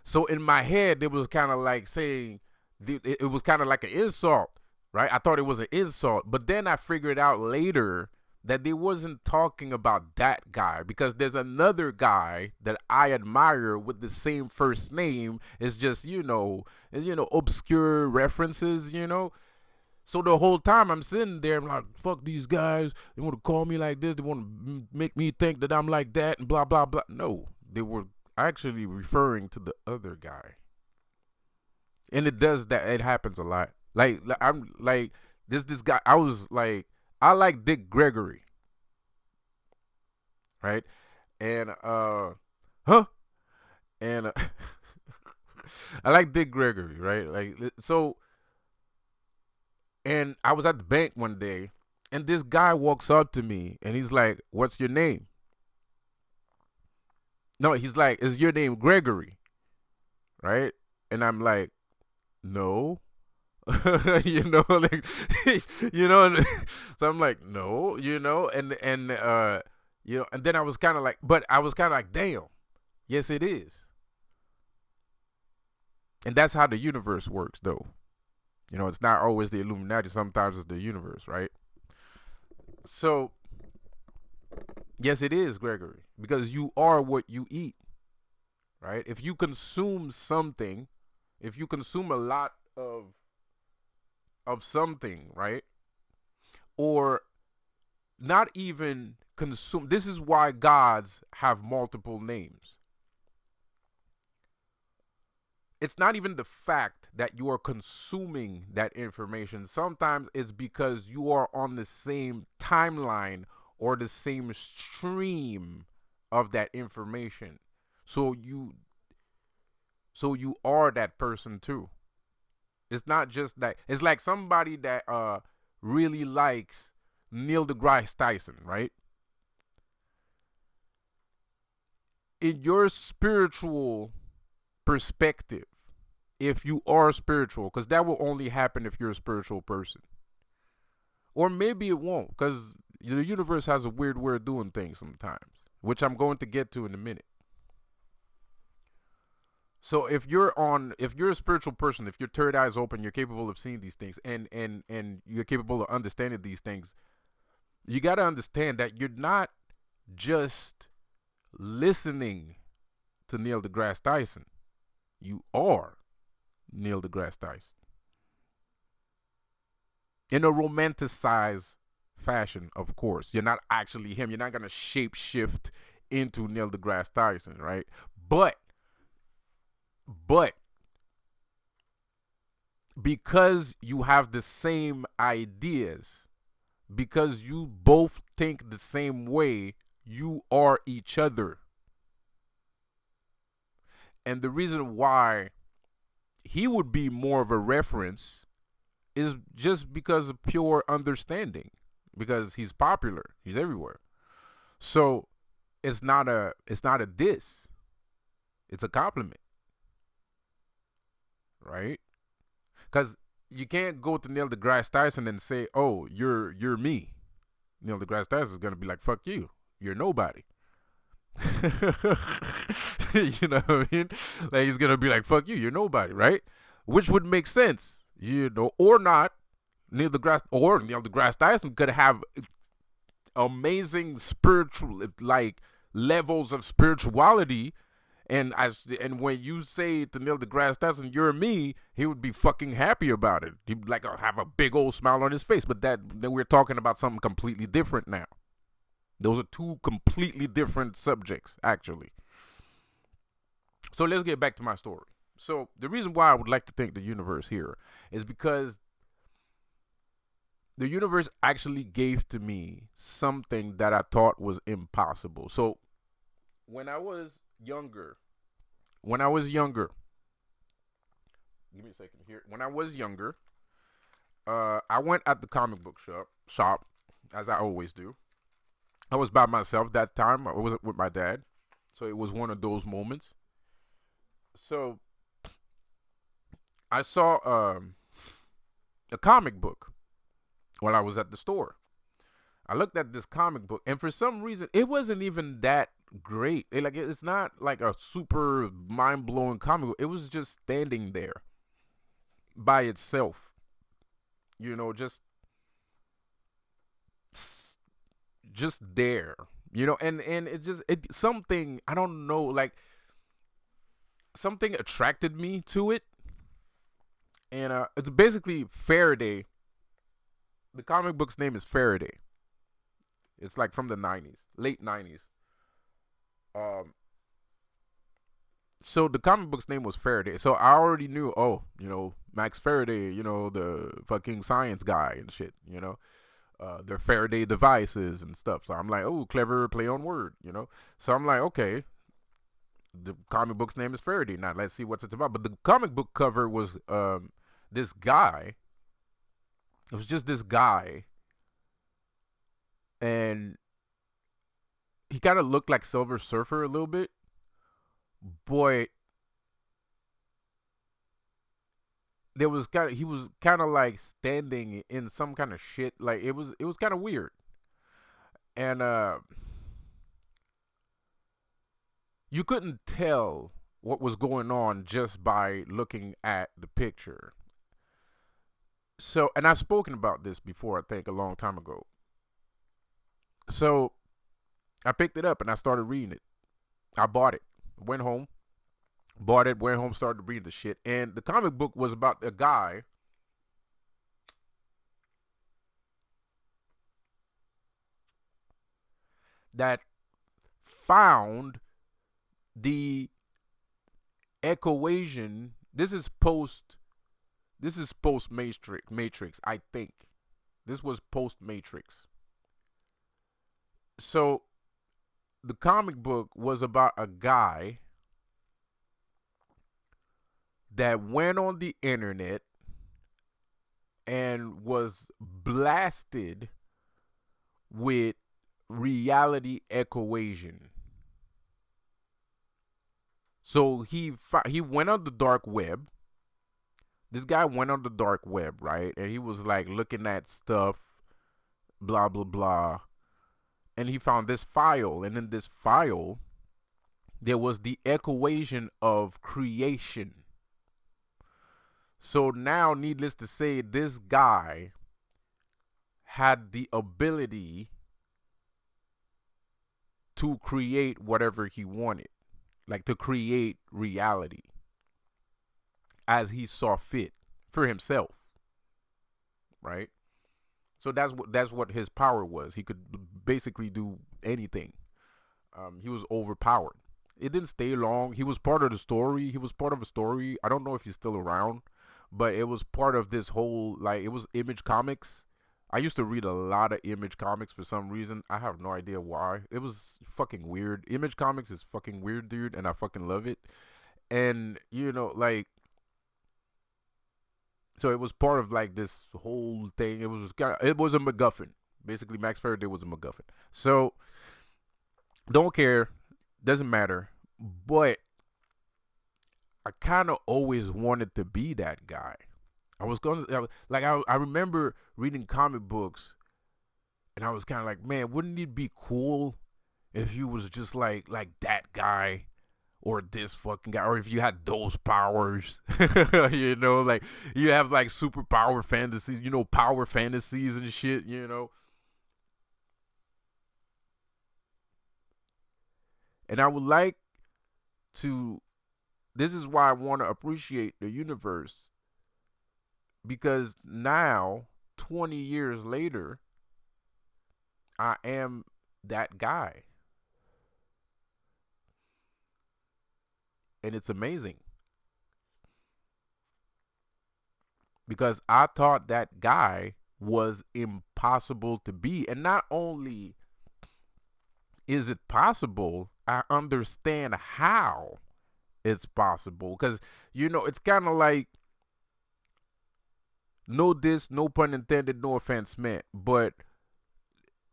So in my head, it was kind of like saying it was kind of like an insult, right? I thought it was an insult, but then I figured out later that they wasn't talking about that guy, because there's another guy that I admire with the same first name. It's just, obscure references. So the whole time I'm sitting there, I'm like, fuck these guys. They want to call me like this. They want to make me think that I'm like that and blah, blah, blah. No, they were actually referring to the other guy. And it does that. It happens a lot. I'm like, this guy, I was like, I like Dick Gregory. Right? And, And I like Dick Gregory, right? And I was at the bank one day, and this guy walks up to me, and he's like, "What's your name?" No, he's like, "Is your name Gregory?" Right? And I'm like, "No." Like, so I'm like, "No," and then I was kind of like, "Damn, yes, it is." And that's how the universe works, though. It's not always the Illuminati. Sometimes it's the universe, right? So, yes, it is, Gregory, because you are what you eat, right? If you consume something, if you consume a lot of something, right? Or not even consume. This is why gods have multiple names. It's not even the fact that you are consuming that information. Sometimes it's because you are on the same timeline or the same stream of that information. So you are that person too. It's not just that. It's like somebody that really likes Neil deGrasse Tyson, right? In your spiritual perspective, if you are spiritual, because that will only happen if you're a spiritual person. Or maybe it won't, because the universe has a weird way of doing things sometimes, which I'm going to get to in a minute. So if you're a spiritual person, if your third eye is open, you're capable of seeing these things, and you're capable of understanding these things, you got to understand that you're not just listening to Neil deGrasse Tyson. You are Neil deGrasse Tyson. In a romanticized fashion, of course. You're not actually him. You're not going to shape shift into Neil deGrasse Tyson, right? But because you have the same ideas, because you both think the same way, you are each other. And the reason why he would be more of a reference is just because of pure understanding, because he's popular, he's everywhere. So it's not a diss, it's a compliment, right? Because you can't go to Neil deGrasse Tyson and say, "Oh, you're me." Neil deGrasse Tyson is gonna be like, "Fuck you, you're nobody." You know what I mean? Like, he's gonna be like, "Fuck you, you're nobody," right? Which would make sense, or not. Neil deGrasse Tyson could have amazing spiritual, like, levels of spirituality, and when you say to Neil deGrasse Tyson, "You're me," he would be fucking happy about it. He'd like have a big old smile on his face. But then we're talking about something completely different now. Those are two completely different subjects, actually. So let's get back to my story. So the reason why I would like to thank the universe here is because the universe actually gave to me something that I thought was impossible. So when I was younger, give me a second here. When I was younger, I went at the comic book shop, as I always do. I was by myself that time. I wasn't with my dad. So it was one of those moments. So I saw a comic book while I was at the store. I looked at this comic book, and for some reason, it wasn't even that great. It's not like a super mind-blowing comic book. It was just standing there. by itself. Just there. And it something, I don't know, like something attracted me to it. And it's basically Faraday. The comic book's name is Faraday. It's like from the 90s, late 90s. Um, so the comic book's name was Faraday. So I already knew, Max Faraday, the fucking science guy and shit, their Faraday devices and stuff. So I'm like, oh, clever play on word. So I'm like, okay, the comic book's name is Faraday. Now let's see what's it's about. But the comic book cover was this guy. It was just this guy, and he kind of looked like Silver Surfer a little bit. Boy, he was kind of like standing in some kind of shit. Like it was kind of weird. And you couldn't tell what was going on just by looking at the picture. So, and I've spoken about this before, I think a long time ago. So I picked it up and I started reading it. I bought it, went home, bought it, went home, started reading the shit. And the comic book was about a guy that found the equation. This is post Matrix, I think. This was post Matrix. So the comic book was about a guy that went on the internet and was blasted with reality equation. So he went on the dark web. This guy went on the dark web, right? And he was like looking at stuff, blah blah blah. And he found this file, and in this file there was the equation of creation. So now, needless to say, this guy had the ability to create whatever he wanted, like to create reality as he saw fit for himself, right? So that's what his power was. He could basically do anything. He was overpowered. It didn't stay long. He was part of the story. He was part of a story. I don't know if he's still around, but it was part of this whole, like, it was Image Comics. I used to read a lot of Image Comics for some reason. I have no idea why. It was fucking weird. Image Comics is fucking weird, dude, and I fucking love it. And like, so it was part of like this whole thing. It was a MacGuffin. Basically, Max Faraday was a MacGuffin. So don't care, doesn't matter. But I kind of always wanted to be that guy. I remember reading comic books, and I was kind of like, man, wouldn't it be cool if you was just like that guy, or this fucking guy, or if you had those powers, like you have like superpower fantasies, power fantasies and shit. And I would like to, this is why I want to appreciate the universe, because now, 20 years later, I am that guy. And it's amazing. Because I thought that guy was impossible to be. And not only is it possible, I understand how it's possible. Because, it's kind of like, no diss, no pun intended, no offense meant. But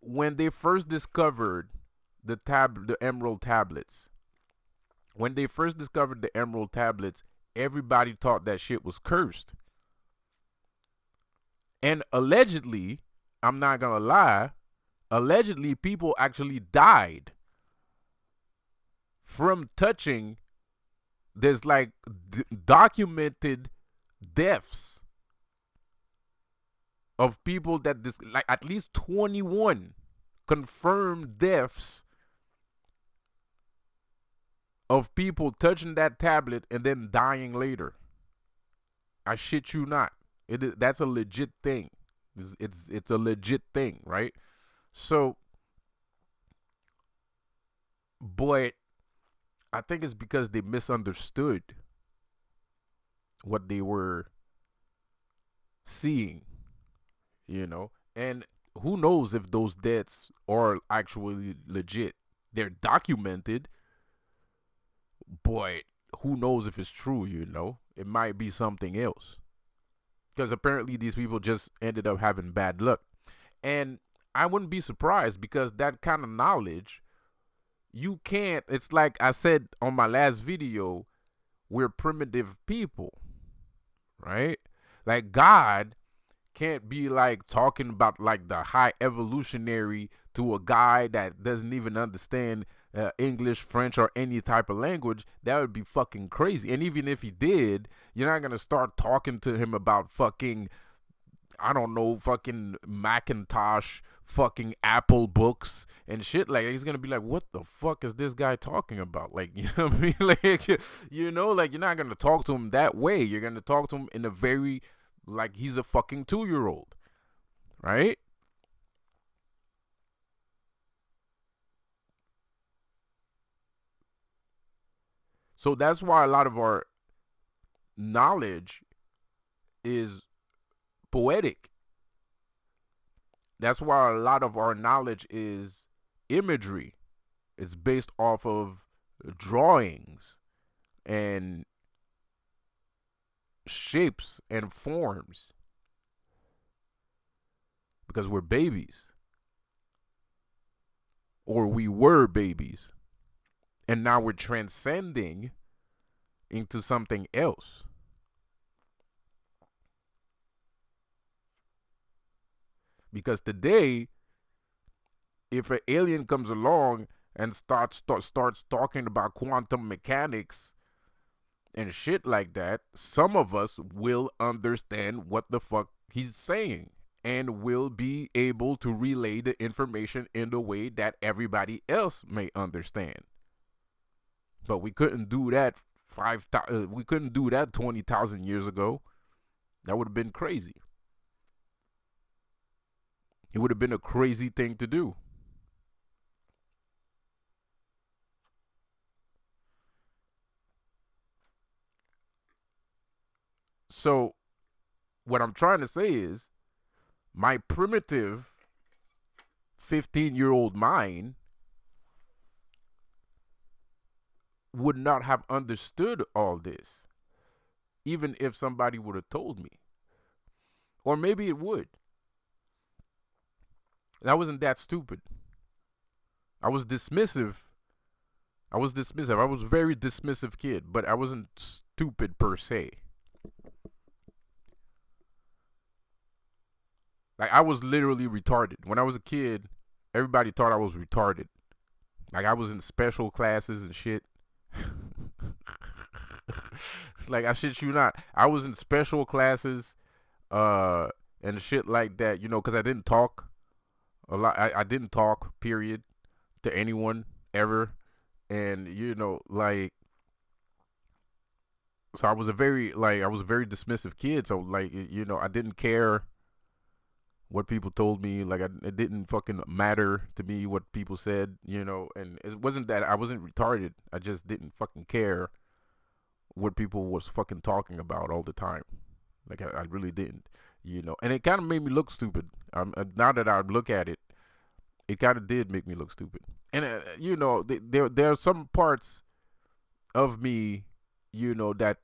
when they first discovered the Emerald Tablets, everybody thought that shit was cursed. And allegedly, I'm not gonna lie, allegedly people actually died from touching. There's like documented deaths of people that this, like at least 21 confirmed deaths of people touching that tablet and then dying later. I shit you not. That's a legit thing. It's a legit thing, right? So, but I think it's because they misunderstood what they were seeing, and who knows if those deaths are actually legit. They're documented, but who knows if it's true, It might be something else. Because apparently these people just ended up having bad luck. And I wouldn't be surprised, because that kind of knowledge, you can't, it's like I said on my last video, we're primitive people, right? Like God can't be like talking about like the high evolutionary to a guy that doesn't even understand English, French, or any type of language. That would be fucking crazy. And even if he did, you're not gonna start talking to him about fucking, I don't know, fucking Macintosh, fucking Apple books and shit. Like, he's gonna be like, what the fuck is this guy talking about? Like, you know what I mean? Like, like, you're not gonna talk to him that way. You're gonna talk to him in a very, like, he's a fucking 2-year-old, right? So that's why a lot of our knowledge is poetic. That's why a lot of our knowledge is imagery. It's based off of drawings and shapes and forms, because we're babies, or we were babies, and now we're transcending into something else. Because today, if an alien comes along and starts talking about quantum mechanics and shit like that, some of us will understand what the fuck he's saying and will be able to relay the information in the way that everybody else may understand. But we couldn't do that we couldn't do that 20,000 years ago. That would have been crazy. It would have been a crazy thing to do. So, what I'm trying to say is, my primitive 15-year-old mind would not have understood all this, even if somebody would have told me. Or maybe it would. And I wasn't that stupid. I was dismissive. I was a very dismissive kid, but I wasn't stupid per se. Like, I was literally retarded. When I was a kid, everybody thought I was retarded. Like, I was in special classes and shit. Like, I shit you not. I was in special classes and shit like that, because I didn't talk a lot. I didn't talk, period, to anyone ever. And, like, so I was a very dismissive kid. So, like, I didn't care what people told me. Like, it didn't fucking matter to me what people said, and it wasn't that I wasn't retarded. I just didn't fucking care what people was fucking talking about all the time. Like, I really didn't, and it kind of made me look stupid. Now that I look at it, it kind of did make me look stupid. And, there are some parts of me, that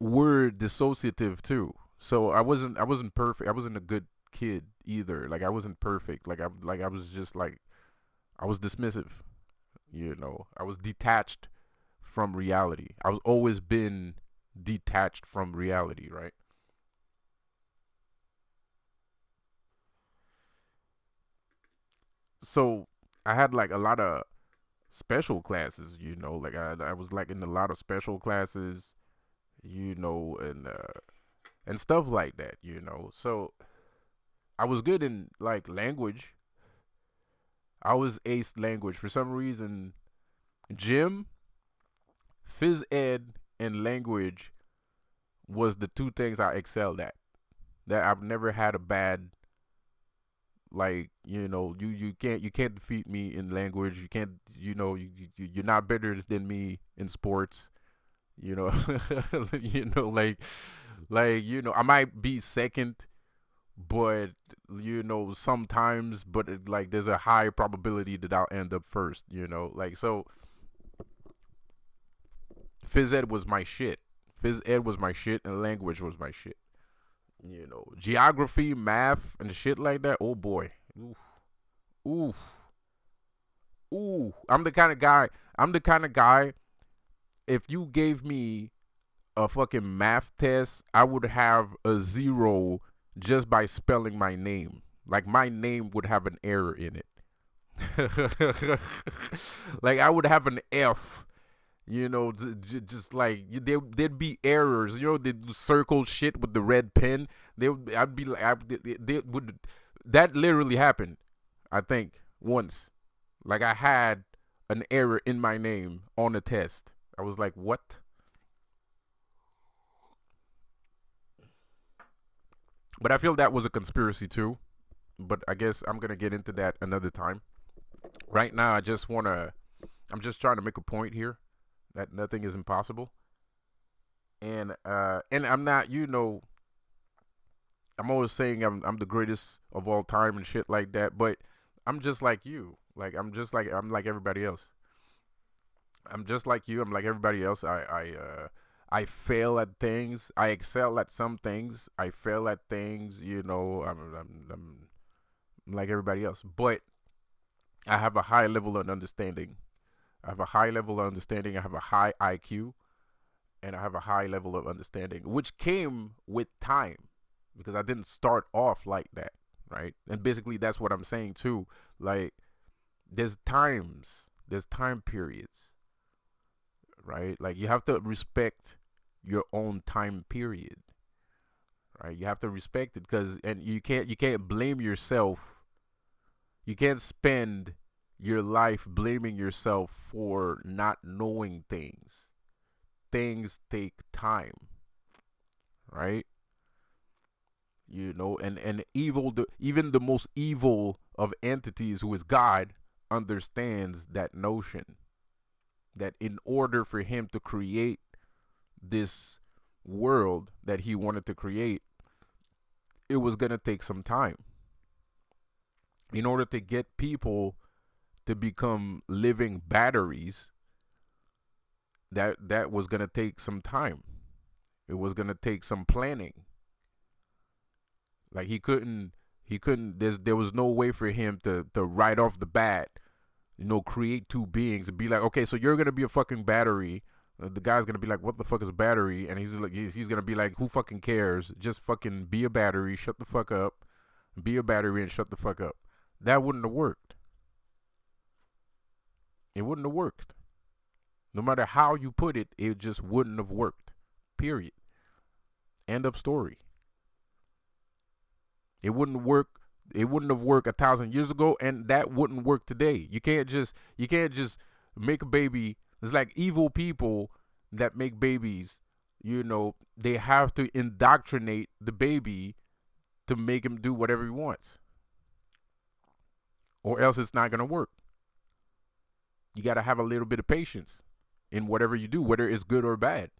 were dissociative too. So I wasn't perfect. I wasn't a good kid either. Like, I wasn't perfect. Like, I was just like, I was dismissive. I was detached from reality. I was always been detached from reality, right? So I had like a lot of special classes, like I was like in a lot of special classes, and stuff like that. So I was good in like language. I was ace language for some reason. Gym, phys ed, and language was the two things I excelled at. That I've never had a bad, like, you can't defeat me in language. You can't, you're not better than me in sports. You know, I might be second, but sometimes, but like there's a high probability that I'll end up first. Like, so phys ed was my shit. Phys ed was my shit, and language was my shit. Geography, math, and shit like that. Oh boy, oof, oof, ooh. I'm the kind of guy. I'm the kind of guy. If you gave me a fucking math test, I would have a zero just by spelling my name. Like my name would have an error in it. Like I would have an F. Just like there'd be errors. They'd circle shit with the red pen. I'd be like, they would. That literally happened. I think once, like I had an error in my name on a test. I was like, what? But I feel that was a conspiracy too. But I guess I'm gonna get into that another time. Right now, I'm just trying to make a point here that nothing is impossible. And I'm not, I'm always saying I'm the greatest of all time and shit like that, but I'm just like you. Like I'm like everybody else. I'm just like you. I'm like everybody else. I fail at things. I excel at some things. I fail at things. I'm like everybody else, but I have a high level of understanding. I have a high level of understanding. I have a high IQ, and I have a high level of understanding, which came with time, because I didn't start off like that, right? And basically, that's what I'm saying too. Like, there's time periods, right? Like, you have to respect your own time period, right? You have to respect it, because and you can't blame yourself. You can't spend your life blaming yourself for not knowing things. Things take time, right? And even the most evil of entities, who is God, understands that notion, that in order for him to create this world that he wanted to create, it was going to take some time. In order to get people to become living batteries, that was going to take some time. It was going to take some planning. Like, he couldn't there was no way for him to right off the bat, create two beings and be like, okay, so you're going to be a fucking battery. The guy's going to be like, what the fuck is a battery? And he's going to be like, who fucking cares? Just fucking be a battery, shut the fuck up. Be a battery and shut the fuck up. That wouldn't have worked. It wouldn't have worked. No matter how you put it, it just wouldn't have worked. Period. End of story. It wouldn't work. It wouldn't have worked 1,000 years ago, and that wouldn't work today. You can't just make a baby. It's like evil people that make babies. They have to indoctrinate the baby to make him do whatever he wants, or else it's not gonna work. You gotta have a little bit of patience in whatever you do, whether it's good or bad.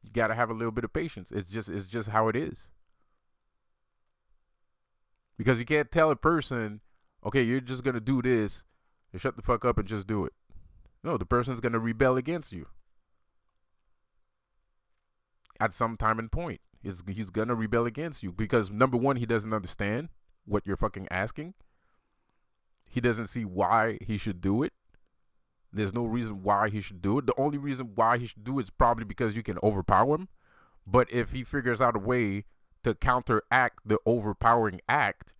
You gotta have a little bit of patience. It's just how it is. Because you can't tell a person, okay, you're just gonna do this, and shut the fuck up and just do it. No, the person's gonna rebel against you at some time and point. He's gonna rebel against you because, number one, he doesn't understand what you're fucking asking. He doesn't see why he should do it. There's no reason why he should do it. The only reason why he should do it is probably because you can overpower him. But if he figures out a way to counteract the overpowering act,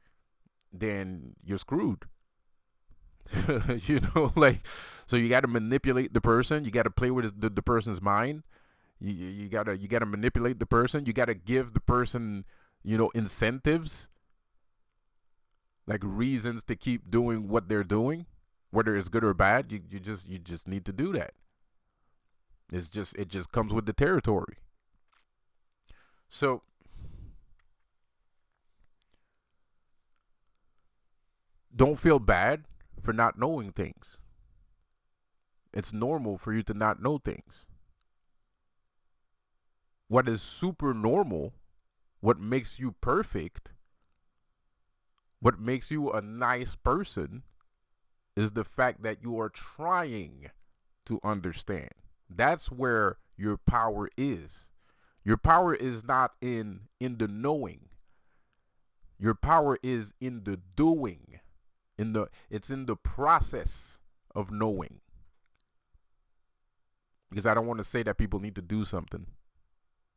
then you're screwed. Like, so you got to manipulate the person. You got to play with the person's mind. You gotta manipulate the person. You gotta give the person, incentives, like reasons to keep doing what they're doing, whether it's good or bad. You just need to do that. It just comes with the territory. So don't feel bad for not knowing things. It's normal for you to not know things. What is super normal, what makes you perfect, what makes you a nice person is the fact that you are trying to understand. That's where your power is. Your power is not in the knowing. Your power is in the doing. It's in the process of knowing. Because I don't want to say that people need to do something.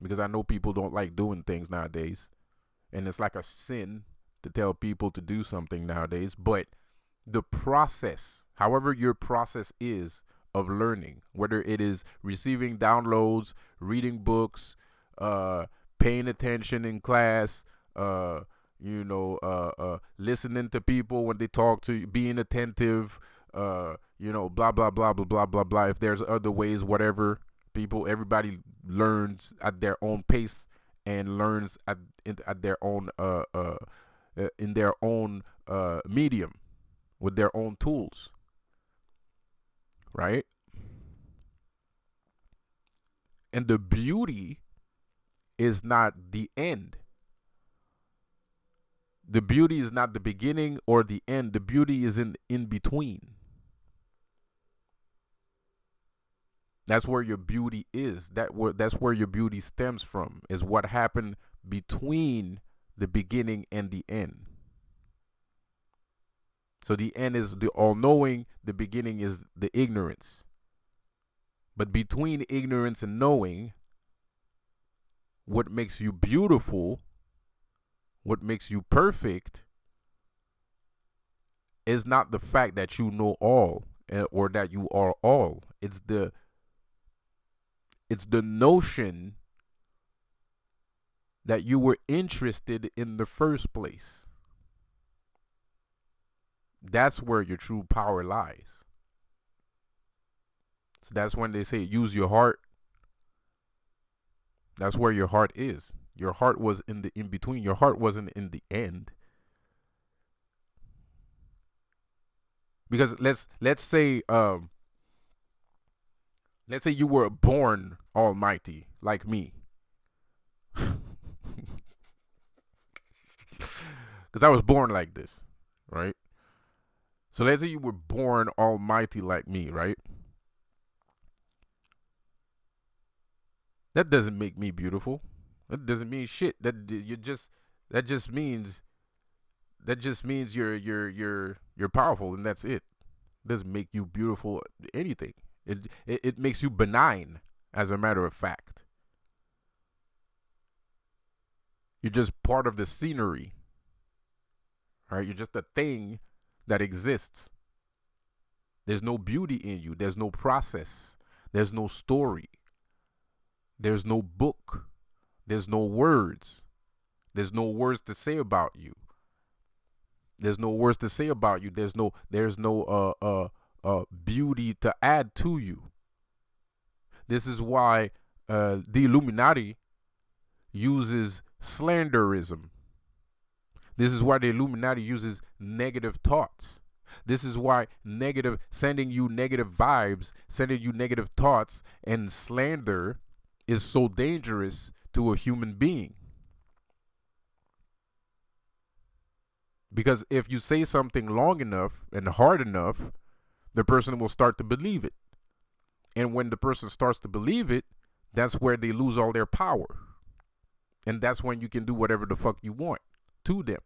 Because I know people don't like doing things nowadays. And it's like a sin to tell people to do something nowadays. But the process, however your process is of learning, whether it is receiving downloads, reading books, paying attention in class, listening to people when they talk to you, being attentive, blah, blah, blah, blah, blah, blah, blah. If there's other ways, whatever, everybody learns at their own pace and learns at their own, in their own medium with their own tools, right? And the beauty is not the end. The beauty is not the beginning or the end. The beauty is in between. That's where your beauty is. That's where your beauty stems from, is what happened between the beginning and the end. So the end is the all-knowing, the beginning is the ignorance. But between ignorance and knowing, what makes you beautiful, what makes you perfect, is not the fact that you know all or that you are all. It's the notion that you were interested in the first place. That's where your true power lies. So that's when they say use your heart. That's where your heart is. Your heart was in the in between. Your heart wasn't in the end. Because let's say you were born almighty like me. Because I was born like this, right? So let's say you were born almighty like me, right? That doesn't make me beautiful. That doesn't mean shit. That just means you're powerful, and that's it. It doesn't make you beautiful anything. It makes you benign, as a matter of fact. You're just part of the scenery. Right? You're just a thing that exists. There's no beauty in you. There's no process. There's no story. There's no book. There's no words. There's no words to say about you. There's no words to say about you. There's no beauty to add to you. This is why the Illuminati uses slanderism. This is why the Illuminati uses negative thoughts. This is why sending you negative vibes, sending you negative thoughts, and slander is so dangerous to a human being. Because if you say something long enough and hard enough, the person will start to believe it. And when the person starts to believe it, that's where they lose all their power. And that's when you can do whatever the fuck you want to them.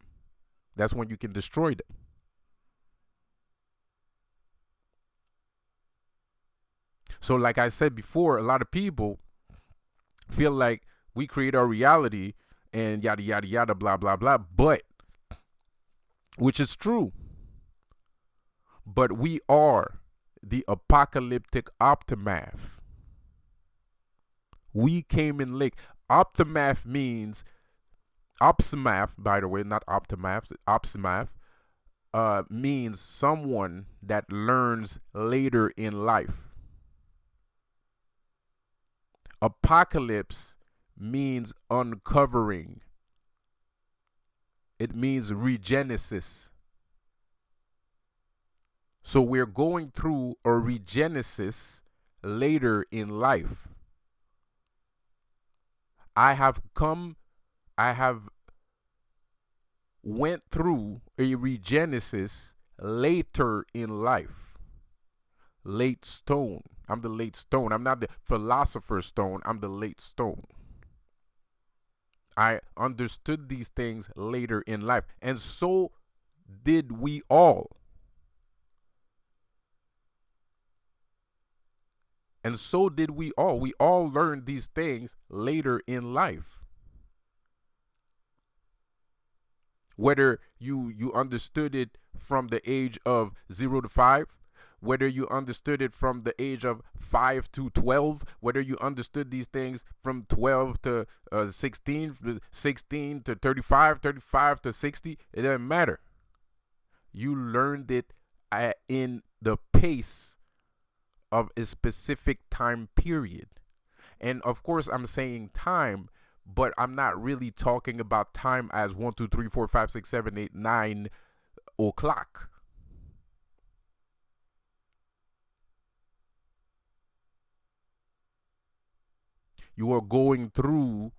That's when you can destroy them. So like I said before, a lot of people feel like we create our reality and yada, yada, yada, blah, blah, blah. But, which is true. But we are the apocalyptic aftermath. We came in late. Optimath means opsimath, by the way, not optimath. Opsimath means someone that learns later in life. Apocalypse means uncovering. It means regenesis. So we're going through a regenesis later in life. I have went through a regenesis later in life. Late stone. I'm the late stone. I'm not the philosopher's stone. I'm the late stone. I understood these things later in life. And so did we all. And so did we all. We all learned these things later in life. Whether you understood it from the age of 0 to 5, whether you understood it from the age of 5 to 12, whether you understood these things from 12 to 16, 16 to 35, 35 to 60, it doesn't matter. You learned it in the pace of a specific time period. And of course, I'm saying time, but I'm not really talking about time as 1, 2, 3, 4, 5, 6, 7, 8, 9 o'clock. You are going through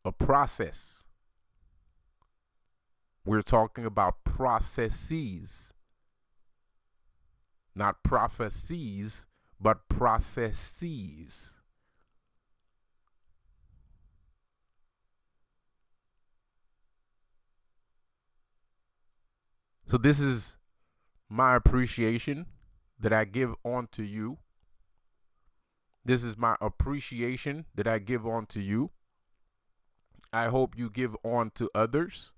a process. We're talking about processes, not prophecies, but processes. So this is my appreciation that I give on to you. This is my appreciation that I give on to you. I hope you give on to others.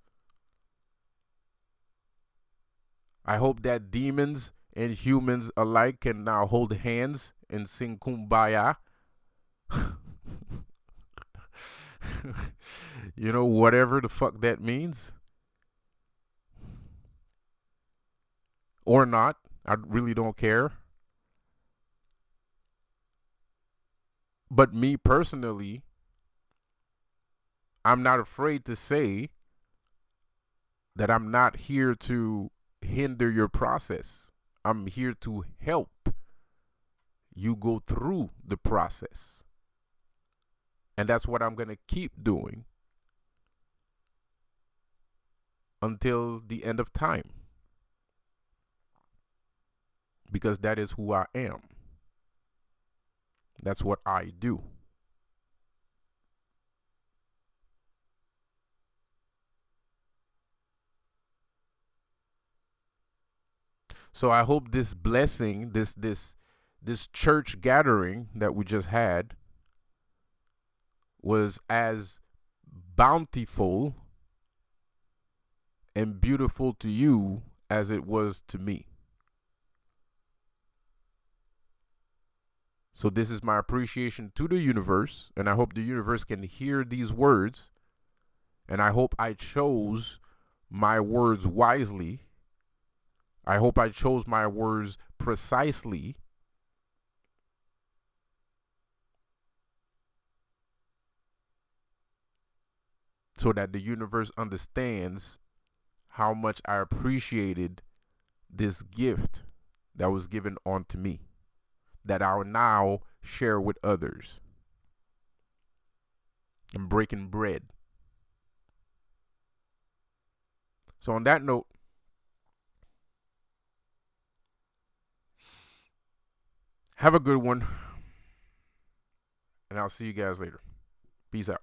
I hope that demons and humans alike can now hold hands and sing Kumbaya. You know, whatever the fuck that means. Or not. I really don't care. But me personally, I'm not afraid to say that I'm not here to hinder your process. I'm here to help you go through the process. And that's what I'm going to keep doing until the end of time. Because that is who I am. That's what I do. So I hope this blessing, this church gathering that we just had was as bountiful and beautiful to you as it was to me. So this is my appreciation to the universe, and I hope the universe can hear these words, and I hope I chose my words wisely. I hope I chose my words precisely. So that the universe understands how much I appreciated this gift that was given onto me, that I'll now share with others. I'm breaking bread. So on that note, have a good one, and I'll see you guys later. Peace out.